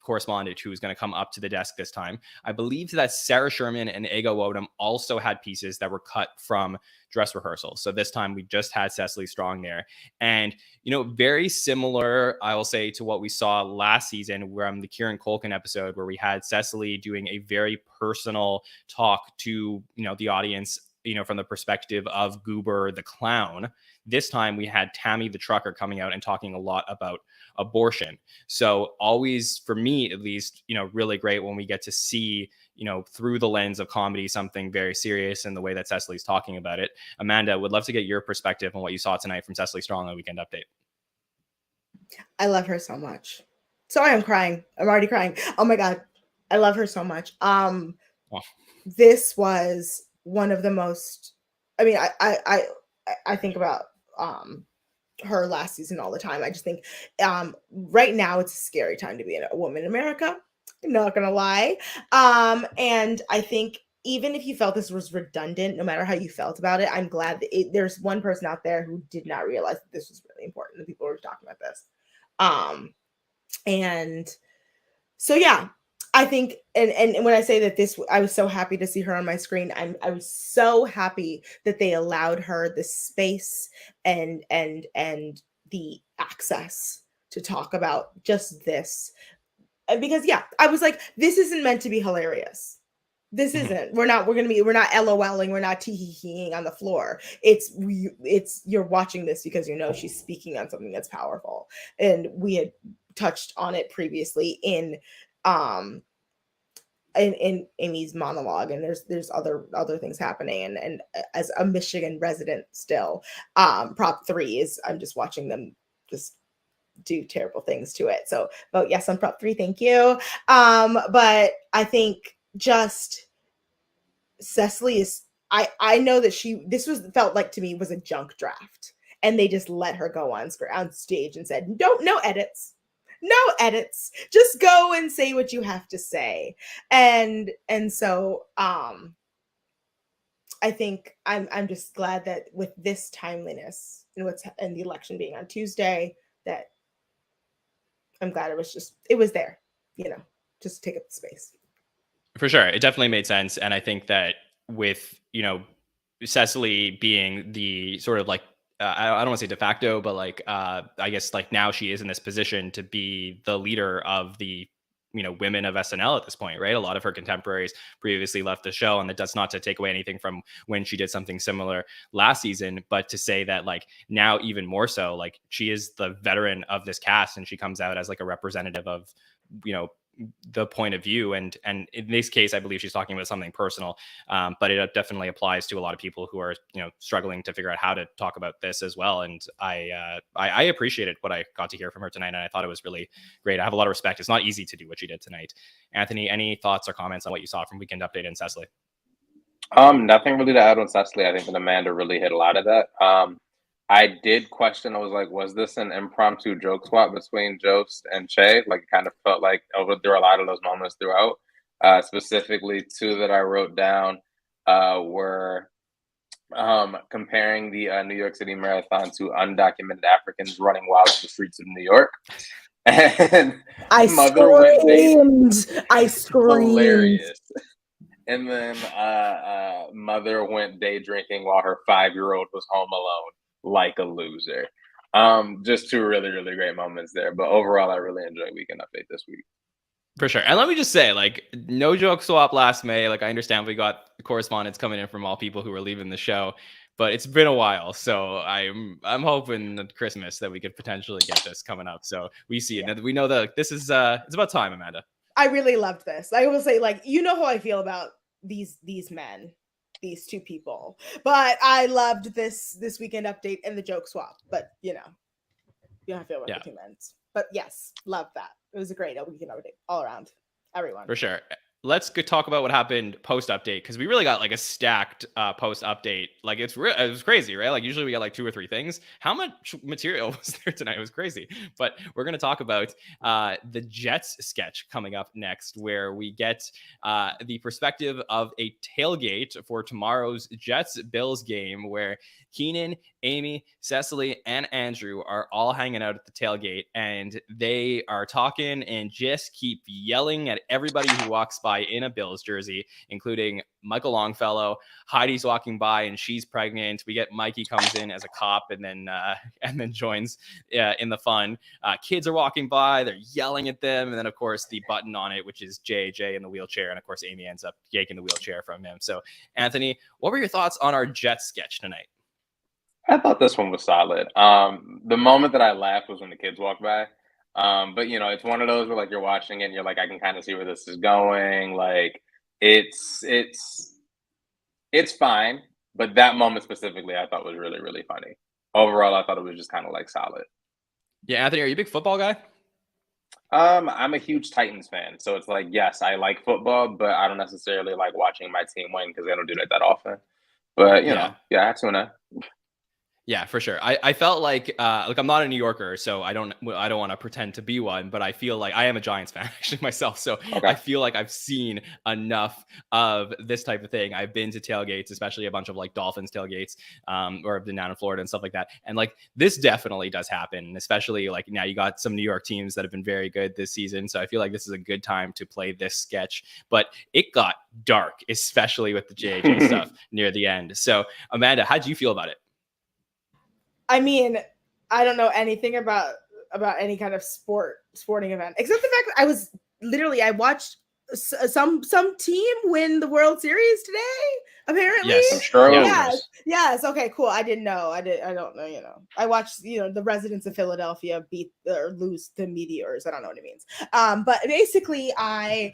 B: correspondent who is going to come up to the desk this time. I believe that Sarah Sherman and Ego Odom also had pieces that were cut from dress rehearsal. So this time we just had Cecily Strong there. And, very similar, I will say, to what we saw last season from the Kieran Culkin episode, where we had Cecily doing a very personal talk to, the audience, from the perspective of Goober the clown. This time we had Tammy the trucker coming out and talking a lot about abortion. So always, for me at least, really great when we get to see, through the lens of comedy, something very serious in the way that Cecily's talking about it. Amanda, would love to get your perspective on what you saw tonight from Cecily Strong on Weekend Update.
D: I love her so much. Sorry, I'm crying. I'm already crying. Oh my God. I love her so much. This was one of the most, I think about her last season all the time. I just think right now it's a scary time to be a woman in America. I'm not gonna lie. And I think even if you felt this was redundant, no matter how you felt about it, I'm glad that there's one person out there who did not realize that this was really important. The people were talking about this. And so yeah, I think, and when I say that I was so happy to see her on my screen. I was so happy that they allowed her the space and the access to talk about just this. Because yeah, I was like, this isn't meant to be hilarious. This isn't. We're not LOLing. We're not tee-hee-heeing on the floor. It's you're watching this because she's speaking on something that's powerful. And we had touched on it previously in Amy's monologue, and there's other things happening. And as a Michigan resident still, Prop 3 is, I'm just watching them just do terrible things to it. So vote yes on Prop 3. Thank you. But I think just Cecily is, I know that felt like to me was a junk draft, and they just let her go on stage and said, no edits, just go and say what you have to say. And so I think I'm just glad that with this timeliness and the election being on Tuesday, that I'm glad it was there, just to take up the space.
B: For sure. It definitely made sense. And I think that with, Cecily being the sort of like, I don't want to say de facto, but like, I guess like now she is in this position to be the leader of the, women of SNL at this point, right? A lot of her contemporaries previously left the show, and that's not to take away anything from when she did something similar last season, but to say that like now even more so, like she is the veteran of this cast, and she comes out as like a representative of, the point of view. And in this case, I believe she's talking about something personal, but it definitely applies to a lot of people who are, struggling to figure out how to talk about this as well. And I appreciated what I got to hear from her tonight, and I thought it was really great. I have a lot of respect. It's not easy to do what she did tonight. Anthony, any thoughts or comments on what you saw from Weekend Update and Cecily?
C: Nothing really to add on Cecily. I think that Amanda really hit a lot of that. I did question, I was like, was this an impromptu joke swap between Jost and Che? Like, it kind of felt like there were a lot of those moments throughout. Specifically, two that I wrote down were comparing the New York City Marathon to undocumented Africans running wild in the streets of New York. And
D: I screamed.
C: Hilarious. And then Mother went day drinking while her 5-year-old was home alone, like a loser. Just two really, really great moments there. But overall, I really enjoyed Weekend Update this week.
B: For sure. And let me just say, like, no joke swap last May. Like, I understand we got correspondence coming in from all people who were leaving the show, but it's been a while. So I'm hoping at Christmas that we could potentially get this coming up. So we see it. And we know that this is it's about time, Amanda.
D: I really loved this. I will say, like, how I feel about these men. these two people. But I loved this weekend update and the joke swap. But you know how I feel about the two men's. But yes, love that. It was a great weekend update all around. Everyone.
B: For sure. Let's go talk about what happened post update, because we really got like a stacked post update. Like it was crazy, right? Like usually we get like 2 or 3 things. How much material was there tonight? It was crazy. But we're going to talk about the Jets sketch coming up next, where we get the perspective of a tailgate for tomorrow's Jets Bills game, where Keenan, Amy, Cecily, and Andrew are all hanging out at the tailgate, and they are talking and just keep yelling at everybody who walks by in a Bills jersey, including Michael Longfellow. Heidi's walking by and she's pregnant. We get Mikey comes in as a cop and then joins in the fun. Kids are walking by, they're yelling at them, and then of course the button on it, which is JJ in the wheelchair, and of course Amy ends up yanking the wheelchair from him. So Anthony, what were your thoughts on our Jets sketch tonight?
C: I thought this one was solid. The moment that I laughed was when the kids walked by. But you know, it's one of those where like you're watching it and you're like, I can kind of see where this is going. Like it's fine. But that moment specifically, I thought was really, really funny. Overall, I thought it was just kind of like solid.
B: Yeah, Anthony, are you a big football guy?
C: I'm a huge Titans fan. So it's like, yes, I like football, but I don't necessarily like watching my team win because I don't do that often. But you know, I tune in.
B: Yeah, for sure. I felt like I'm not a New Yorker, so I don't want to pretend to be one, but I feel like I am a Giants fan actually myself. So okay. I feel like I've seen enough of this type of thing. I've been to tailgates, especially a bunch of like Dolphins tailgates, or I've been down in Florida and stuff like that. And like this definitely does happen, especially like now you got some New York teams that have been very good this season. So I feel like this is a good time to play this sketch. But it got dark, especially with the JJ stuff near the end. So Amanda, how do you feel about it?
D: I mean, I don't know anything about any kind of sporting event, except the fact that I watched some team win the World Series today, apparently.
C: Yes, I'm sure.
D: Yes. Okay, cool. I didn't know. I don't know, I watched, the residents of Philadelphia beat or lose the Meteors. I don't know what it means. But basically I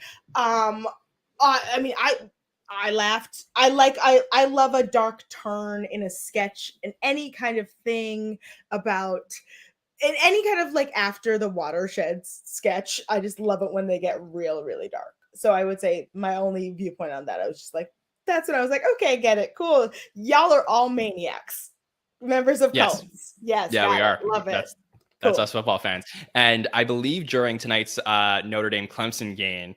D: laughed. I love a dark turn in a sketch, in any kind of thing in any kind of like after the watersheds sketch. I just love it when they get real, really dark. So I would say my only viewpoint on that, I was just like, that's when I was like, okay, get it. Cool. Y'all are all maniacs. Members of cults. Yes.
B: Yeah, we are.
D: Love it.
B: That's us football fans. And I believe during tonight's Notre Dame Clemson game,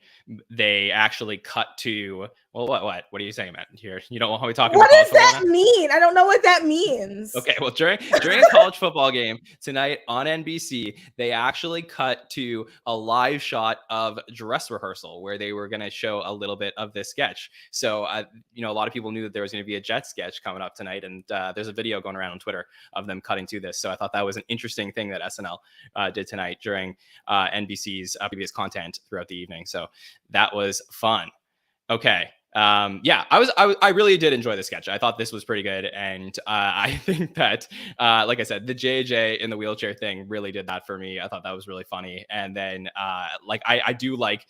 B: they actually cut to, well, what are you saying, Matt? Here, you don't want to be talking about
D: college football. What does that mean? I don't know what that means.
B: Okay, well, during a college football game tonight on NBC, they actually cut to a live shot of dress rehearsal where they were going to show a little bit of this sketch. So, a lot of people knew that there was going to be a Jet sketch coming up tonight, and there's a video going around on Twitter of them cutting to this. So I thought that was an interesting thing that SNL did tonight during NBC's previous content throughout the evening. So that was fun. Okay. I really did enjoy the sketch. I thought this was pretty good. And I think that, like I said, the JJ in the wheelchair thing really did that for me. I thought that was really funny. And then I do like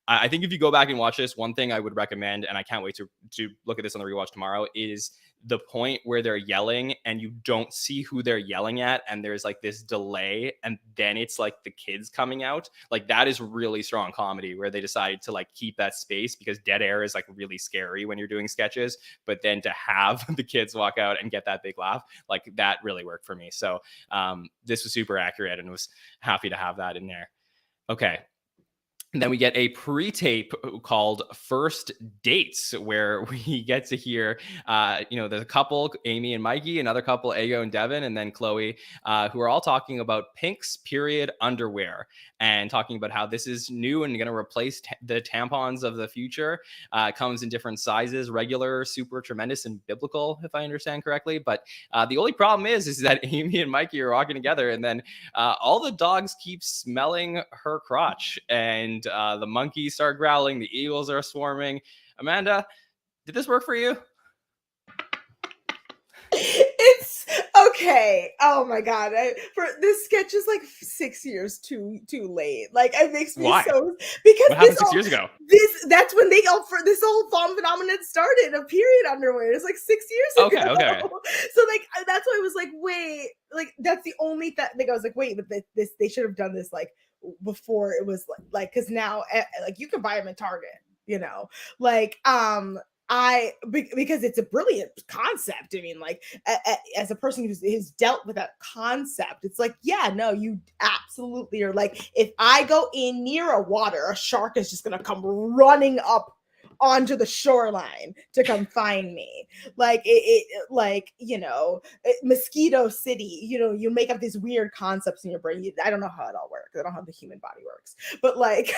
B: I think if you go back and watch this, one thing I would recommend, and I can't wait to look at this on the rewatch tomorrow, is the point where they're yelling and you don't see who they're yelling at, and there's like this delay, and then it's like the kids coming out. Like that is really strong comedy where they decided to like keep that space, because dead air is like really scary when you're doing sketches, but then to have the kids walk out and get that big laugh, like that really worked for me. So this was super accurate, and was happy to have that in there. Okay. And then we get a pre-tape called First Dates, where we get to hear, there's a couple, Amy and Mikey, another couple, Ego and Devin, and then Chloe, who are all talking about Pink's period underwear and talking about how this is new and going to replace the tampons of the future. It comes in different sizes, regular, super, tremendous, and biblical, if I understand correctly. But the only problem is that Amy and Mikey are walking together, and then all the dogs keep smelling her crotch, and the monkeys start growling, the eagles are swarming. Amanda, did this work for you?
D: Okay. Oh my god. For this sketch is like 6 years too late. Like it makes me
B: Why?
D: so because
B: What happened 6 years ago?
D: that's when they all for this whole phenomenon started of period underwear. It's like 6 years ago.
B: Okay.
D: So like that's why I was like, wait, like that's the only thing I was like, wait, but this they should have done this like before it was like because now like you can buy them at Target, you know, like because it's a brilliant concept. I mean, like as a person who's dealt with that concept, it's like, yeah, no, you absolutely are like, if I go in near a water, a shark is just gonna come running up onto the shoreline to come find me. Like like, you know, Mosquito City, you know, you make up these weird concepts in your brain. I don't know how it all works. I don't know how the human body works, but like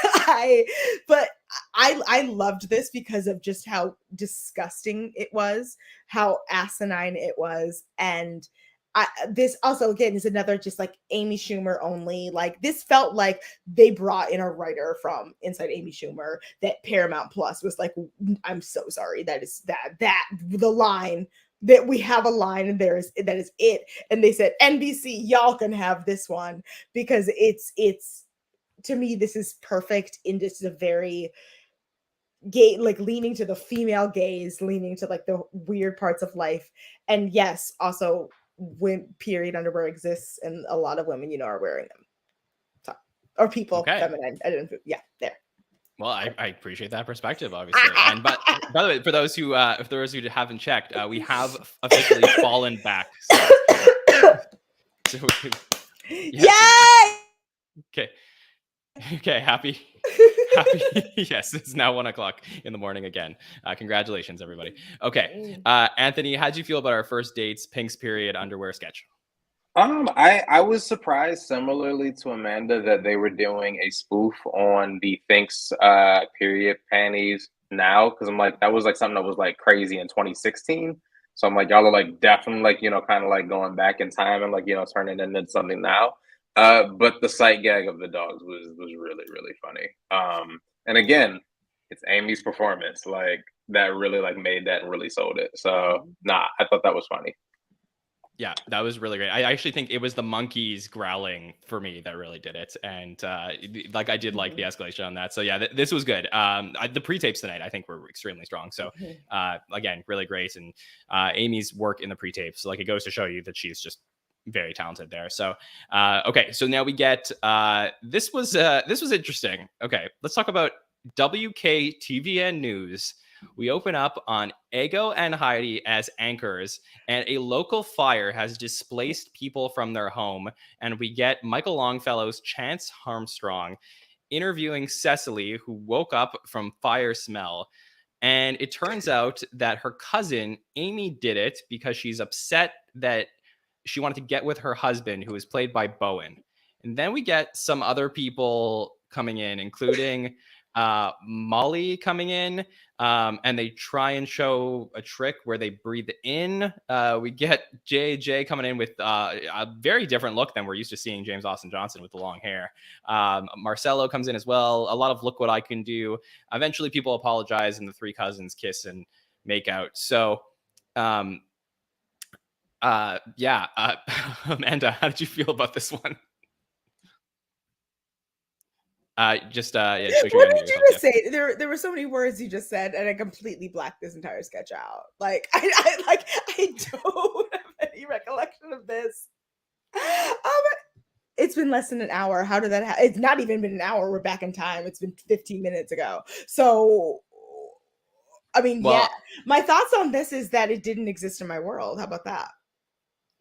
D: I loved this because of just how disgusting it was, how asinine it was, and this also again is another just like Amy Schumer only. Like this felt like they brought in a writer from inside Amy Schumer. That Paramount Plus was like, I'm so sorry. That is that the line that we have a line and that is it. And they said NBC, y'all can have this one because it's to me this is perfect in just a very gay, like leaning to the female gaze, leaning to like the weird parts of life. And yes, also when period underwear exists and a lot of women, you know, are wearing them. So, or people, feminine. I didn't, yeah, there.
B: Well, I appreciate that perspective, obviously. And but by the way, for those who if those who haven't checked, we have officially fallen back. So
D: Yay!
B: Okay, happy. Yes, it's now 1:00 in the morning again. Congratulations, everybody. Okay, Anthony, how'd you feel about our first dates Pink's period underwear sketch?
C: I was surprised, similarly to Amanda, that they were doing a spoof on the Thinks period panties now, because I'm like, that was like something that was like crazy in 2016. So I'm like, y'all are like definitely like, you know, kind of like going back in time and like, you know, turning it into something now. But the sight gag of the dogs was really, really funny. And again, it's Amy's performance, like that really like made that and really sold it. So nah, I thought that was funny.
B: Yeah, that was really great. I actually think it was the monkeys growling for me that really did it. And like I did like the escalation on that. So yeah, this was good. The pre-tapes tonight I think were extremely strong. So again, really great. And Amy's work in the pre-tapes, like it goes to show you that she's just very talented there. So okay, so now we get this was interesting. Okay, let's talk about WKTVN News. We open up on Ego and Heidi as anchors, and a local fire has displaced people from their home. And we get Michael Longfellow's Chance Armstrong interviewing Cecily, who woke up from fire smell. And it turns out that her cousin, Amy, did it because she's upset that she wanted to get with her husband, who is played by Bowen. And then we get some other people coming in, including Molly coming in, and they try and show a trick where they breathe in. We get JJ coming in with a very different look than we're used to seeing James Austin Johnson with the long hair. Marcelo comes in as well. A lot of look what I can do. Eventually people apologize and the three cousins kiss and make out. So yeah, Amanda, how did you feel about this one?
D: Yeah, what did you just say? There were so many words you just said, and I completely blacked this entire sketch out. Like I don't have any recollection of this. It's been less than an hour. How did that happen? It's not even been an hour. We're back in time. It's been 15 minutes ago. So I mean, well, yeah. My thoughts on this is that it didn't exist in my world. How about that?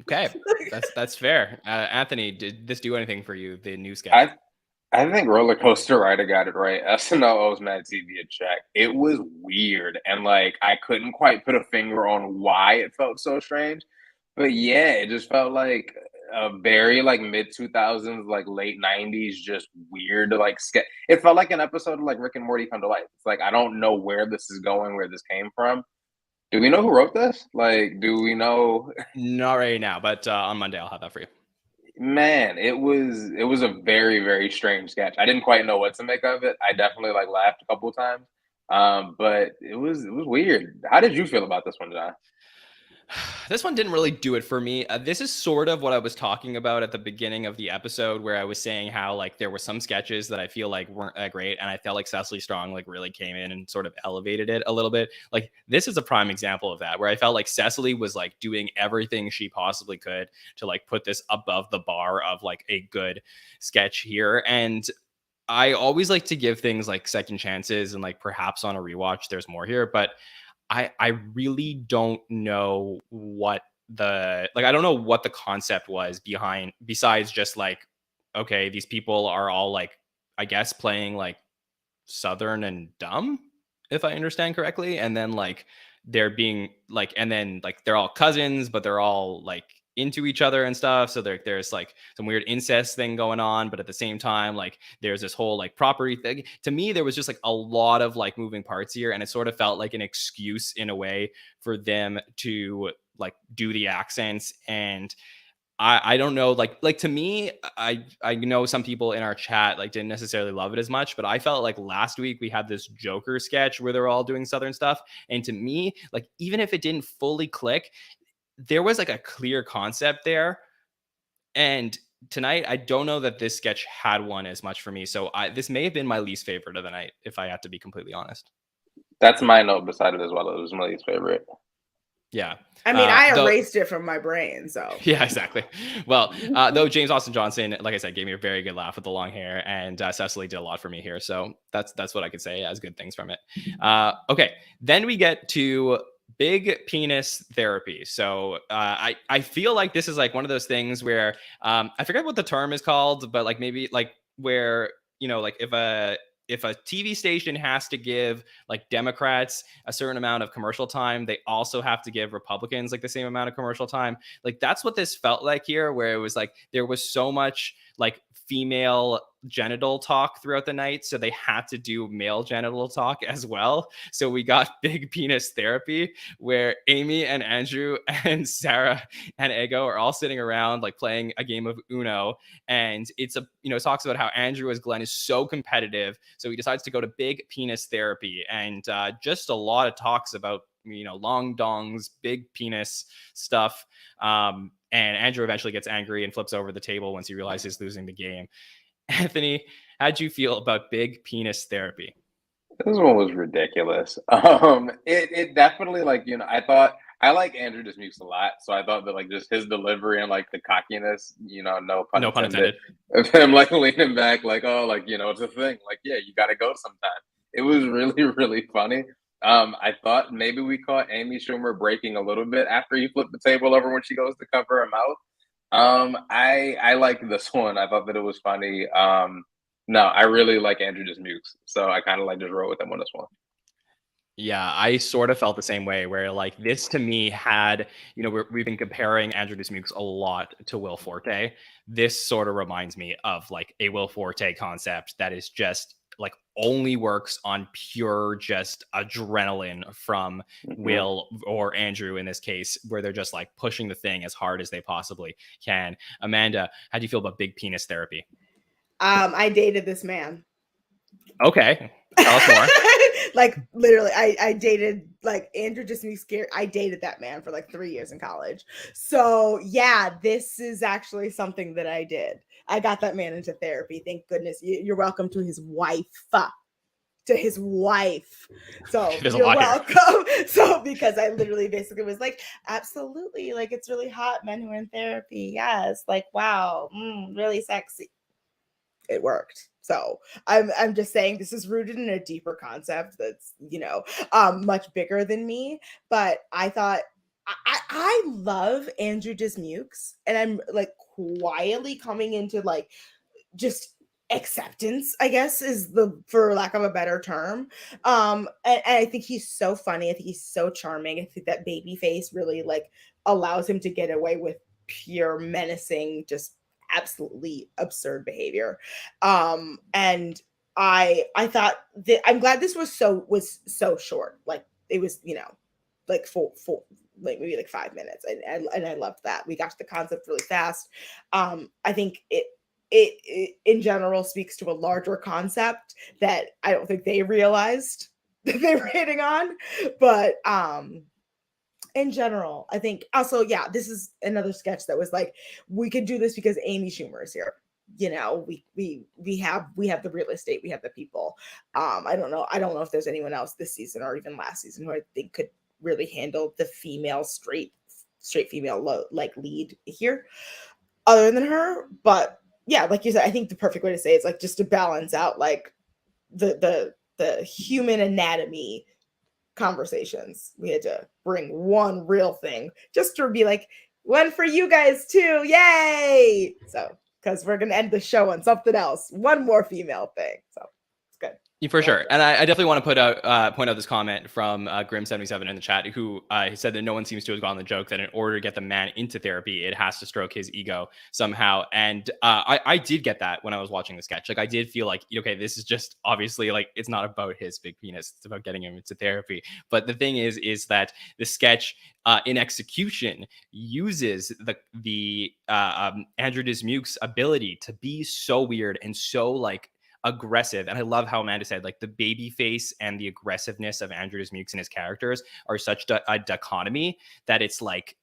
B: Okay, that's fair. Anthony, did this do anything for you? The new sketch.
C: I think Roller Coaster Rider got it right. SNL owes Mad TV a check. It was weird, and like I couldn't quite put a finger on why it felt so strange, but yeah, it just felt like a very like mid 2000s, like late 90s, just weird like sketch. It felt like an episode of like Rick and Morty come to life. It's like I don't know where this is going, where this came from. Do we know who wrote this? Like, do we know?
B: Not right now, but on Monday I'll have that for you.
C: Man, it was a very, very strange sketch. I didn't quite know what to make of it. I definitely like laughed a couple of times. But it was weird. How did you feel about this one, John?
B: This one didn't really do it for me. This is sort of what I was talking about at the beginning of the episode, where I was saying how like there were some sketches that I feel like weren't that great, and I felt like Cecily Strong like really came in and sort of elevated it a little bit. Like this is a prime example of that, where I felt like Cecily was like doing everything she possibly could to like put this above the bar of like a good sketch here. And I always like to give things like second chances, and like perhaps on a rewatch there's more here, but I really don't know what I don't know what the concept was behind, besides just like, okay, these people are all like, I guess playing like Southern and dumb, if I understand correctly. And then like they're being like, and then like they're all cousins, but they're all like into each other and stuff. So there's like some weird incest thing going on, but at the same time, like there's this whole like property thing. To me, there was just like a lot of like moving parts here, and it sort of felt like an excuse in a way for them to like do the accents. And I don't know, like to me, I know some people in our chat like didn't necessarily love it as much, but I felt like last week we had this Joker sketch where they're all doing Southern stuff, and to me, like even if it didn't fully click, there was like a clear concept there. And tonight, I don't know that this sketch had one as much for me, so this may have been my least favorite of the night, if I have to be completely honest.
C: That's my note beside it as well. It was my least favorite.
B: Yeah.
D: I mean, I erased it from my brain, so.
B: Yeah, exactly. Well, though James Austin Johnson, like I said, gave me a very good laugh with the long hair, and Cecily did a lot for me here. So that's what I could say as good things from it. Okay, then we get to big penis therapy. So I feel like this is like one of those things where I forget what the term is called, but like maybe like where, you know, like if a TV station has to give like Democrats a certain amount of commercial time, they also have to give Republicans like the same amount of commercial time. Like that's what this felt like here, where it was like there was so much like female genital talk throughout the night, so they had to do male genital talk as well. So we got big penis therapy, where Amy and Andrew and Sarah and Ego are all sitting around like playing a game of Uno, and it's a, you know, it talks about how Andrew as Glenn is so competitive, so he decides to go to big penis therapy, and just a lot of talks about, you know, long dongs, big penis stuff. And Andrew eventually gets angry and flips over the table once he realizes he's losing the game. Anthony, how'd you feel about big penis therapy?
C: This one was ridiculous. It definitely, like, you know, I thought I like Andrew Dismukes a lot, so I thought that like just his delivery and like the cockiness, you know, no pun intended, of him like leaning back, like, oh, like, you know, it's a thing, like, yeah, you got to go sometime. It was really really funny. I thought maybe we caught Amy Schumer breaking a little bit after he flipped the table over when she goes to cover her mouth. I like this one. I thought that it was funny. No, I really like Andrew Dismukes, so I kind of like just roll with him on this one.
B: Yeah, I sort of felt the same way, where like this to me had, you know, we've been comparing Andrew Dismukes a lot to Will Forte. This sort of reminds me of like a Will Forte concept that is just like only works on pure just adrenaline from Will or Andrew in this case, where they're just like pushing the thing as hard as they possibly can. Amanda, how do you feel about big penis therapy?
D: I dated this man.
B: Okay, tell us more.
D: Like literally, I dated like Andrew just me scared. I dated that man for like 3 years in college. So yeah, this is actually something that I did. I got that man into therapy. Thank goodness. You're welcome to his wife. To his wife. So you're welcome. So because I literally basically was like, absolutely, like it's really hot men who are in therapy. Yes, like wow, really sexy. It worked. So I'm just saying this is rooted in a deeper concept that's, you know, much bigger than me. But I thought I love Andrew Dismukes, and I'm like quietly coming into like just acceptance, I guess, is the, for lack of a better term. And I think he's so funny. I think he's so charming. I think that baby face really like allows him to get away with pure menacing, just absolutely absurd behavior. And I thought that I'm glad this was so short. Like it was, you know, like four like maybe like 5 minutes, and I loved that. We got to the concept really fast. I think it in general speaks to a larger concept that I don't think they realized that they were hitting on, but in general, I think also, yeah, this is another sketch that was like, we could do this because Amy Schumer is here. You know, we have the real estate, we have the people. I don't know if there's anyone else this season or even last season who I think could really handle the female straight female like lead here other than her. But yeah, like you said, I think the perfect way to say it's like just to balance out like the human anatomy conversations. We had to bring one real thing just to be like, one for you guys too, yay! So because we're gonna end the show on something else, one more female thing. So it's good.
B: For sure. And I definitely want to point out this comment from Grim77 in the chat, who he said that no one seems to have gotten the joke that in order to get the man into therapy, it has to stroke his ego somehow. And I did get that when I was watching the sketch. Like, I did feel like, okay, this is just obviously like, it's not about his big penis. It's about getting him into therapy. But the thing is that the sketch in execution uses the Andrew Dismuke's ability to be so weird and so like aggressive. And I love how Amanda said, like, the baby face and the aggressiveness of Andrew Dismukes and his characters are such a dichotomy that it's like,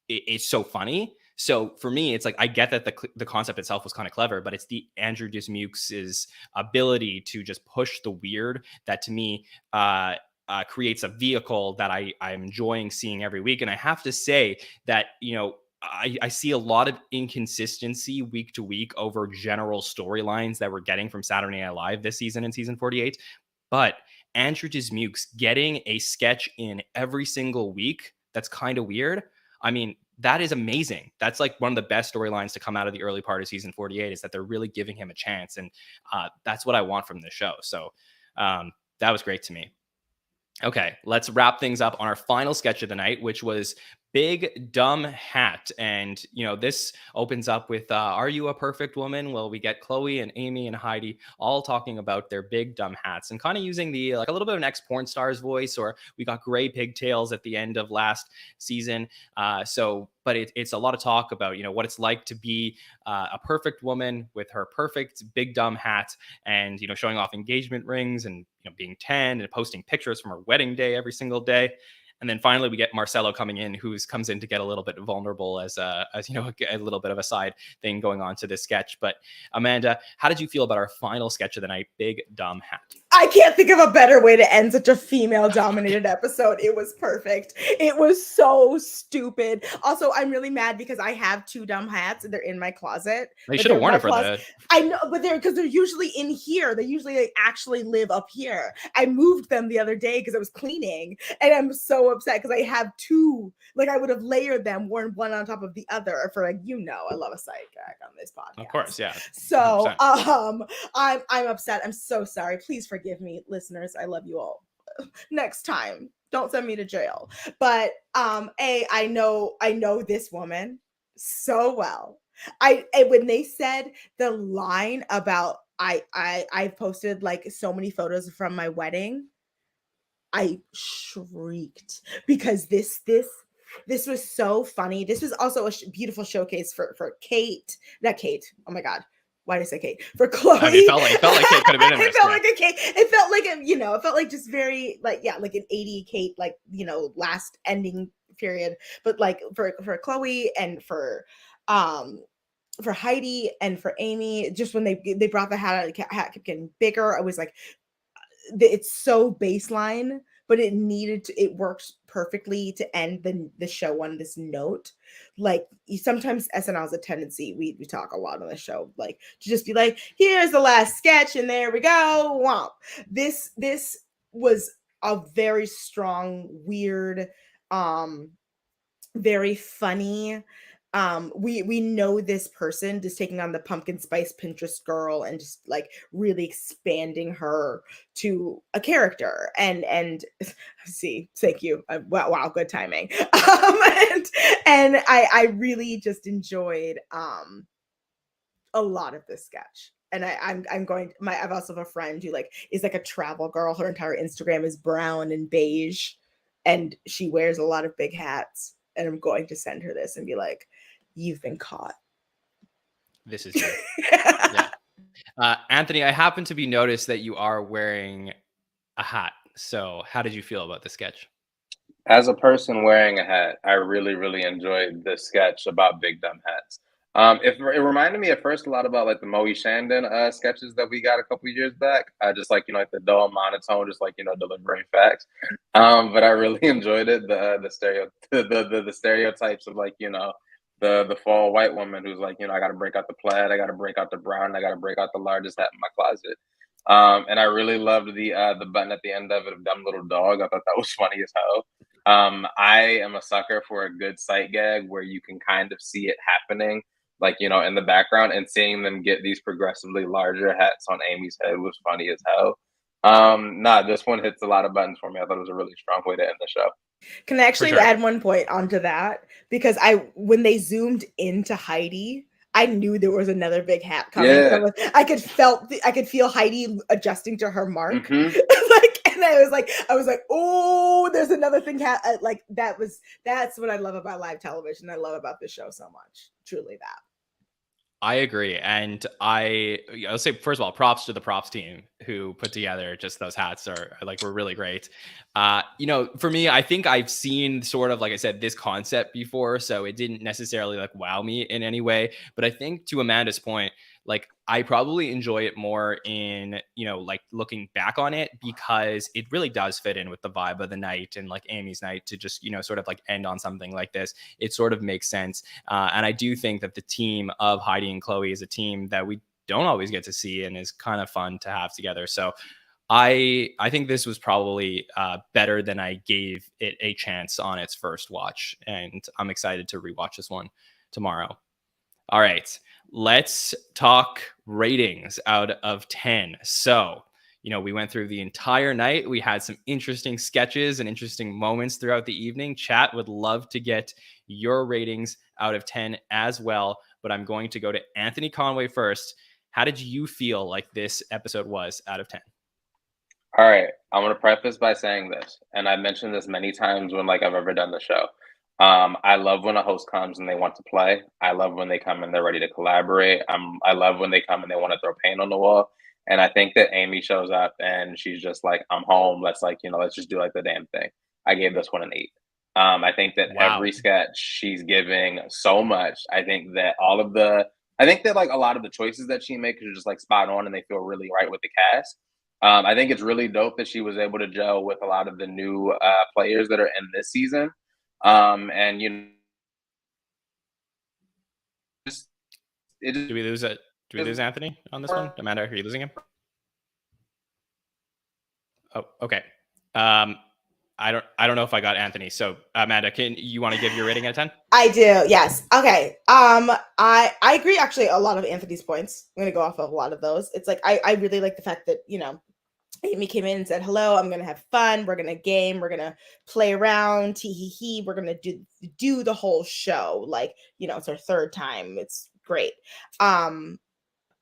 B: it's so funny. So for me, it's like, I get that the concept itself was kind of clever, but it's the Andrew Dismukes' ability to just push the weird that to me creates a vehicle that I'm enjoying seeing every week. And I have to say that, you know, I see a lot of inconsistency week to week over general storylines that we're getting from Saturday Night Live this season in season 48. But Andrew Dismukes getting a sketch in every single week that's kind of weird. I mean, that is amazing. That's like one of the best storylines to come out of the early part of season 48 is that they're really giving him a chance. And that's what I want from this show. So that was great to me. Okay, let's wrap things up on our final sketch of the night, which was Big Dumb Hat. And, you know, this opens up with, Are You a Perfect Woman? Well, we get Chloe and Amy and Heidi all talking about their big dumb hats and kind of using the, like, a little bit of an ex-porn star's voice, or we got gray pigtails at the end of last season. But it's a lot of talk about, you know, what it's like to be a perfect woman with her perfect big dumb hat and, you know, showing off engagement rings and, you know, being 10 and posting pictures from her wedding day every single day. And then finally, we get Marcelo coming in, who comes in to get a little bit vulnerable as you know, a little bit of a side thing going on to this sketch. But Amanda, how did you feel about our final sketch of the night, Big Dumb Hat?
D: I can't think of a better way to end such a female-dominated episode. It was perfect. It was so stupid. Also, I'm really mad because I have two dumb hats and they're in my closet.
B: They should have worn it for that.
D: I know, but they're usually in here. They usually like, actually live up here. I moved them the other day because I was cleaning, and I'm so upset because I have two. Like, I would have layered them, worn one on top of the other for, like, you know, I love a side gag on this podcast.
B: Of course, yeah.
D: So I'm upset. I'm so sorry. Please forgive me, listeners. I love you all. Next time, don't send me to jail. But I know this woman so well. When they said the line about I've posted like so many photos from my wedding, I shrieked because this was so funny. This was also a beautiful showcase for Kate. Not Kate. Oh my God. Why did I say Kate? For Chloe. I mean,
B: it felt like Kate could have been in this.
D: It felt like a Kate. It felt like it felt like just very like, yeah, like an 80 Kate, like, you know, last ending period. But like for Chloe and for Heidi and for Amy, just when they brought the hat out, the hat kept getting bigger. I was like, it's so baseline, but it works perfectly to end the show on this note. Like, sometimes SNL has a tendency, we talk a lot on the show, like to just be like, here's the last sketch and there we go. Wow. This was a very strong, weird, very funny. We know this person just taking on the pumpkin spice Pinterest girl and just like really expanding her to a character and see, thank you. Wow, good timing. And I really just enjoyed a lot of this sketch. And I've also have a friend who like is like a travel girl. Her entire Instagram is brown and beige, and she wears a lot of big hats. And I'm going to send her this and be like, you've been caught.
B: This is good. Yeah. Anthony, I happen to be noticed that you are wearing a hat. So how did you feel about the sketch?
C: As a person wearing a hat, I really, really enjoyed this sketch about big dumb hats. It reminded me at first a lot about like the Moe Shandon sketches that we got a couple years back, just like like the dull monotone, just like delivering facts. But I really enjoyed it. The stereotypes of like the fall white woman who's like I got to break out the plaid, I got to break out the brown, I got to break out the largest hat in my closet. And I really loved the button at the end of it of dumb little dog. I thought that was funny as hell. I am a sucker for a good sight gag where you can kind of see it happening, like in the background, and seeing them get these progressively larger hats on Amy's head was funny as hell. Nah, this one hits a lot of buttons for me. I thought it was a really strong way to end the show.
D: Can I actually
B: sure.
D: add one point onto that? Because when they zoomed into Heidi, I knew there was another big hat coming.
C: Yeah.
D: I could feel Heidi adjusting to her mark.
C: Mhm.
D: And I was like, oh, there's another thing. That's what I love about live television. I love about this show so much. Truly that.
B: I agree. And I'll say, first of all, props to the props team who put together just those hats were really great. For me, I think I've seen sort of, like I said, this concept before, so it didn't necessarily like wow me in any way. But I think to Amanda's point, like I probably enjoy it more in, like looking back on it because it really does fit in with the vibe of the night and like Amy's night to just, sort of like end on something like this. It sort of makes sense. And I do think that the team of Heidi and Chloe is a team that we don't always get to see and is kind of fun to have together. So I think this was probably better than I gave it a chance on its first watch. And I'm excited to rewatch this one tomorrow. All right, let's talk ratings out of 10. So, we went through the entire night. We had some interesting sketches and interesting moments throughout the evening. Chat would love to get your ratings out of 10 as well. But I'm going to go to Anthony Conway first. How did you feel like this episode was out of 10?
C: All right, I'm gonna preface by saying this, and I've mentioned this many times when I've ever done the show. I love when a host comes and they want to play. I love when they come and they're ready to collaborate. I love when they come and they want to throw paint on the wall. And I think that Amy shows up and she's just like, "I'm home. Let's let's just do the damn thing." I gave this one an 8. I think that every sketch she's giving so much. I think that a lot of the choices that she makes are just spot on and they feel really right with the cast. I think it's really dope that she was able to gel with a lot of the new players that are in this season. And
B: do we lose it? Do we lose Anthony on this one? Amanda, are you losing him? Oh, okay. I don't know if I got Anthony. So Amanda, you want to give your rating out of 10?
D: I do. Yes. Okay. I agree. Actually, a lot of Anthony's points. I'm gonna go off of a lot of those. It's like I really like the fact that Amy came in and said, "Hello, I'm gonna have fun. We're gonna game. We're gonna play around. Tee hee hee. We're gonna do the whole show. It's our third time. It's great."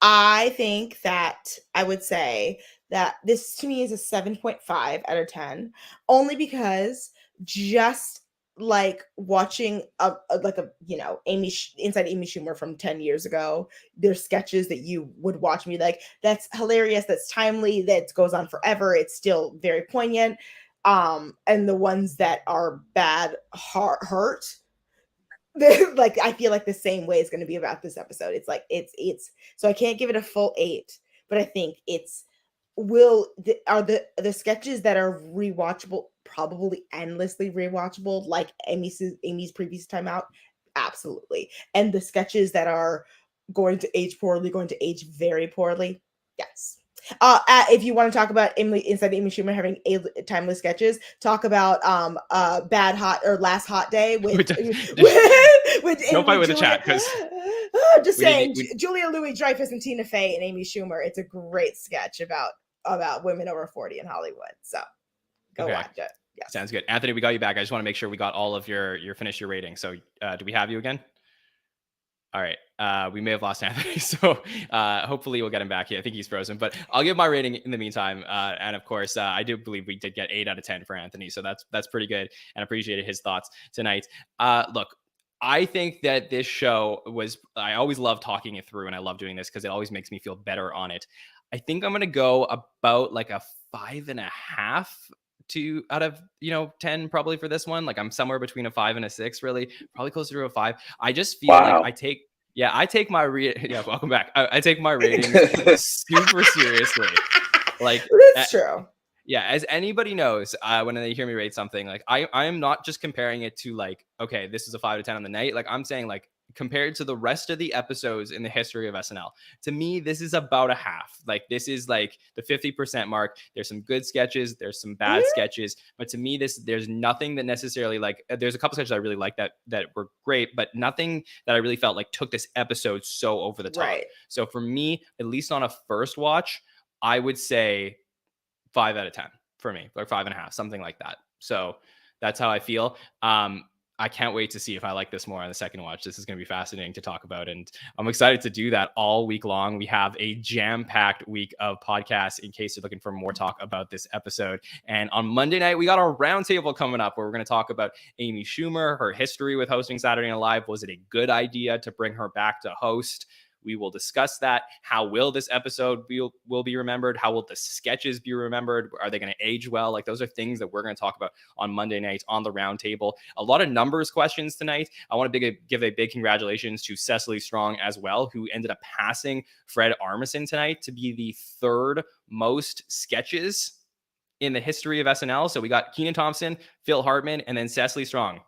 D: I think that I would say that this to me is a 7.5 out of 10, only because just watching Amy inside Amy Schumer from 10 years ago, there's sketches that you would watch me like, that's hilarious, that's timely, that goes on forever, it's still very poignant. And the ones that are bad hurt, I feel like the same way is going to be about this episode. It's so I can't give it a full 8, but I think are the sketches that are rewatchable probably endlessly rewatchable like Amy's previous time out? Absolutely. And the sketches that are going to age poorly, going to age very poorly? Yes. If you want to talk about inside Amy Schumer having timeless sketches, talk about Bad Hot or Last Hot Day with
B: don't fight with the chat because
D: just saying Julia Louis-Dreyfus and Tina Fey and Amy Schumer. It's a great sketch about women over 40 in Hollywood. So go watch it. Yeah.
B: Sounds good. Anthony, we got you back. I just want to make sure we got all of your rating. So do we have you again? All right. We may have lost Anthony. So hopefully we'll get him back here. I think he's frozen, but I'll give my rating in the meantime. And of course, I do believe we did get 8 out of 10 for Anthony. So that's pretty good, and appreciated his thoughts tonight. Look, I think that this show I always love talking it through, and I love doing this because it always makes me feel better on it. I think I'm going to go about a 5.5 10 probably for this one. Like I'm somewhere between a 5 and a 6, really, probably closer to a 5. I just feel like I take my welcome back. I take my ratings super seriously. Like
D: that's true.
B: Yeah, as anybody knows, when they hear me rate something, like I am not just comparing it to like, okay, this is a 5 to 10 on the night. Like I'm saying, like compared to the rest of the episodes in the history of SNL, to me, this is about a half. Like this is like the 50% mark. There's some good sketches, there's some bad sketches, but to me, there's nothing that necessarily like. There's a couple sketches I really like that were great, but nothing that I really felt like took this episode so over the top.
D: Right.
B: So for me, at least on a first watch, I would say 5 out of 10 for me, like 5.5, something like that. So that's how I feel. I can't wait to see if I like this more on the second watch. This is going to be fascinating to talk about. And I'm excited to do that all week long. We have a jam-packed week of podcasts in case you're looking for more talk about this episode. And on Monday night, we got our roundtable coming up where we're going to talk about Amy Schumer, her history with hosting Saturday Night Live. Was it a good idea to bring her back to host? We will discuss that. How will this episode will be remembered? How will the sketches be remembered? Are they going to age well? Like those are things that we're going to talk about on Monday night on the roundtable. A lot of numbers questions tonight. I want to give a big congratulations to Cecily Strong as well, who ended up passing Fred Armisen tonight to be the third most sketches in the history of SNL. So we got Kenan Thompson, Phil Hartman, and then Cecily Strong,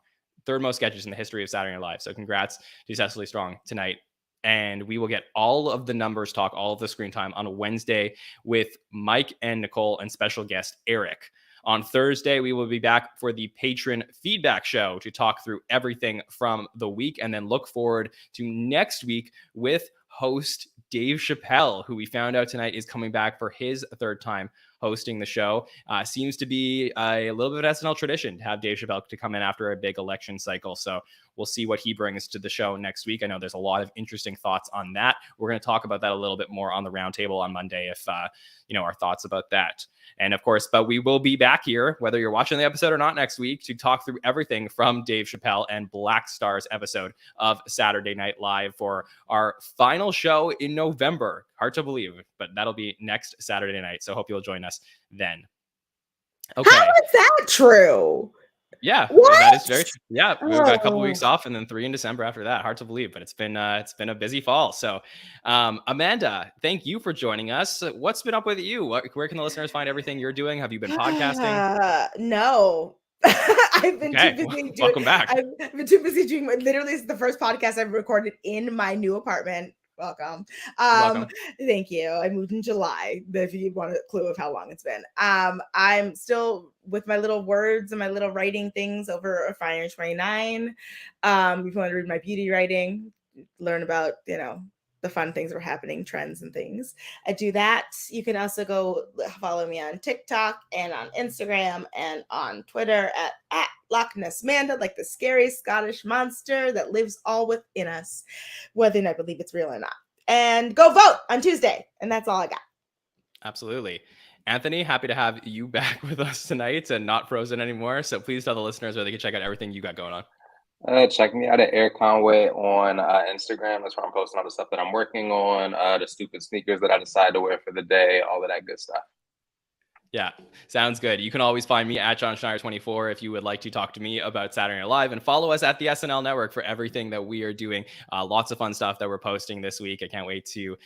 B: third most sketches in the history of Saturday Night Live. So congrats to Cecily Strong tonight. And we will get all of the numbers talk, all of the screen time on a Wednesday with Mike and Nicole and special guest Eric. On Thursday, we will be back for the patron feedback show to talk through everything from the week and then look forward to next week with host Dave Chappelle, who we found out tonight is coming back for his third time hosting the show. Seems to be a little bit of SNL tradition to have Dave Chappelle to come in after a big election cycle. So we'll see what he brings to the show next week. I know there's a lot of interesting thoughts on that. We're going to talk about that a little bit more on the roundtable on Monday if, our thoughts about that. And of course, but we will be back here, whether you're watching the episode or not next week, to talk through everything from Dave Chappelle and Black Star's episode of Saturday Night Live for our final show in November. Hard to believe, but that'll be next Saturday night. So hope you'll join us then. Okay.
D: How is that true?
B: Yeah,
D: what?
B: That is very true. Yeah, we've got a couple weeks off and then 3 in December after that. Hard to believe, but it's been a busy fall. So, Amanda, thank you for joining us. What's been up with you? Where can the listeners find everything you're doing? Have you been podcasting?
D: No. I've been too busy.
B: Welcome back.
D: I've been too busy doing. Literally, it's the first podcast I've recorded in my new apartment. Welcome. Thank you. I moved in July, if you want a clue of how long it's been. I'm still with my little words and my little writing things over a Fire 29. If you want to read my beauty writing, learn about, the fun things that are happening, trends and things. I do that. You can also go follow me on TikTok and on Instagram and on Twitter at Loch Ness Manda, like the scary Scottish monster that lives all within us, whether or not I believe it's real or not. And go vote on Tuesday. And that's all I got.
B: Absolutely. Anthony, happy to have you back with us tonight and not frozen anymore. So please tell the listeners where they can check out everything you got going on.
C: Check me out at Eric Conway on Instagram. That's where I'm posting all the stuff that I'm working on, the stupid sneakers that I decide to wear for the day, all of that good stuff.
B: Yeah, sounds good. You can always find me at Jon Schneider 24 if you would like to talk to me about Saturday Night Live, and follow us at the SNL Network for everything that we are doing. Lots of fun stuff that we're posting this week. I can't wait to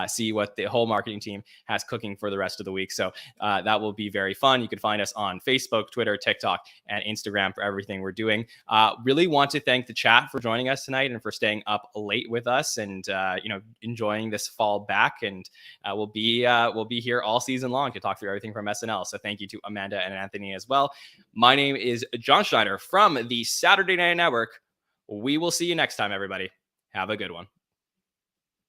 B: see what the whole marketing team has cooking for the rest of the week. So that will be very fun. You can find us on Facebook, Twitter, TikTok, and Instagram for everything we're doing. Really want to thank the chat for joining us tonight and for staying up late with us and enjoying this fall back. And we'll be here all season long to talk through everything from SNL. So thank you to Amanda and Anthony as well. My name is Jon Schneider from the Saturday Night Network. We will see you next time, everybody. Have a good one.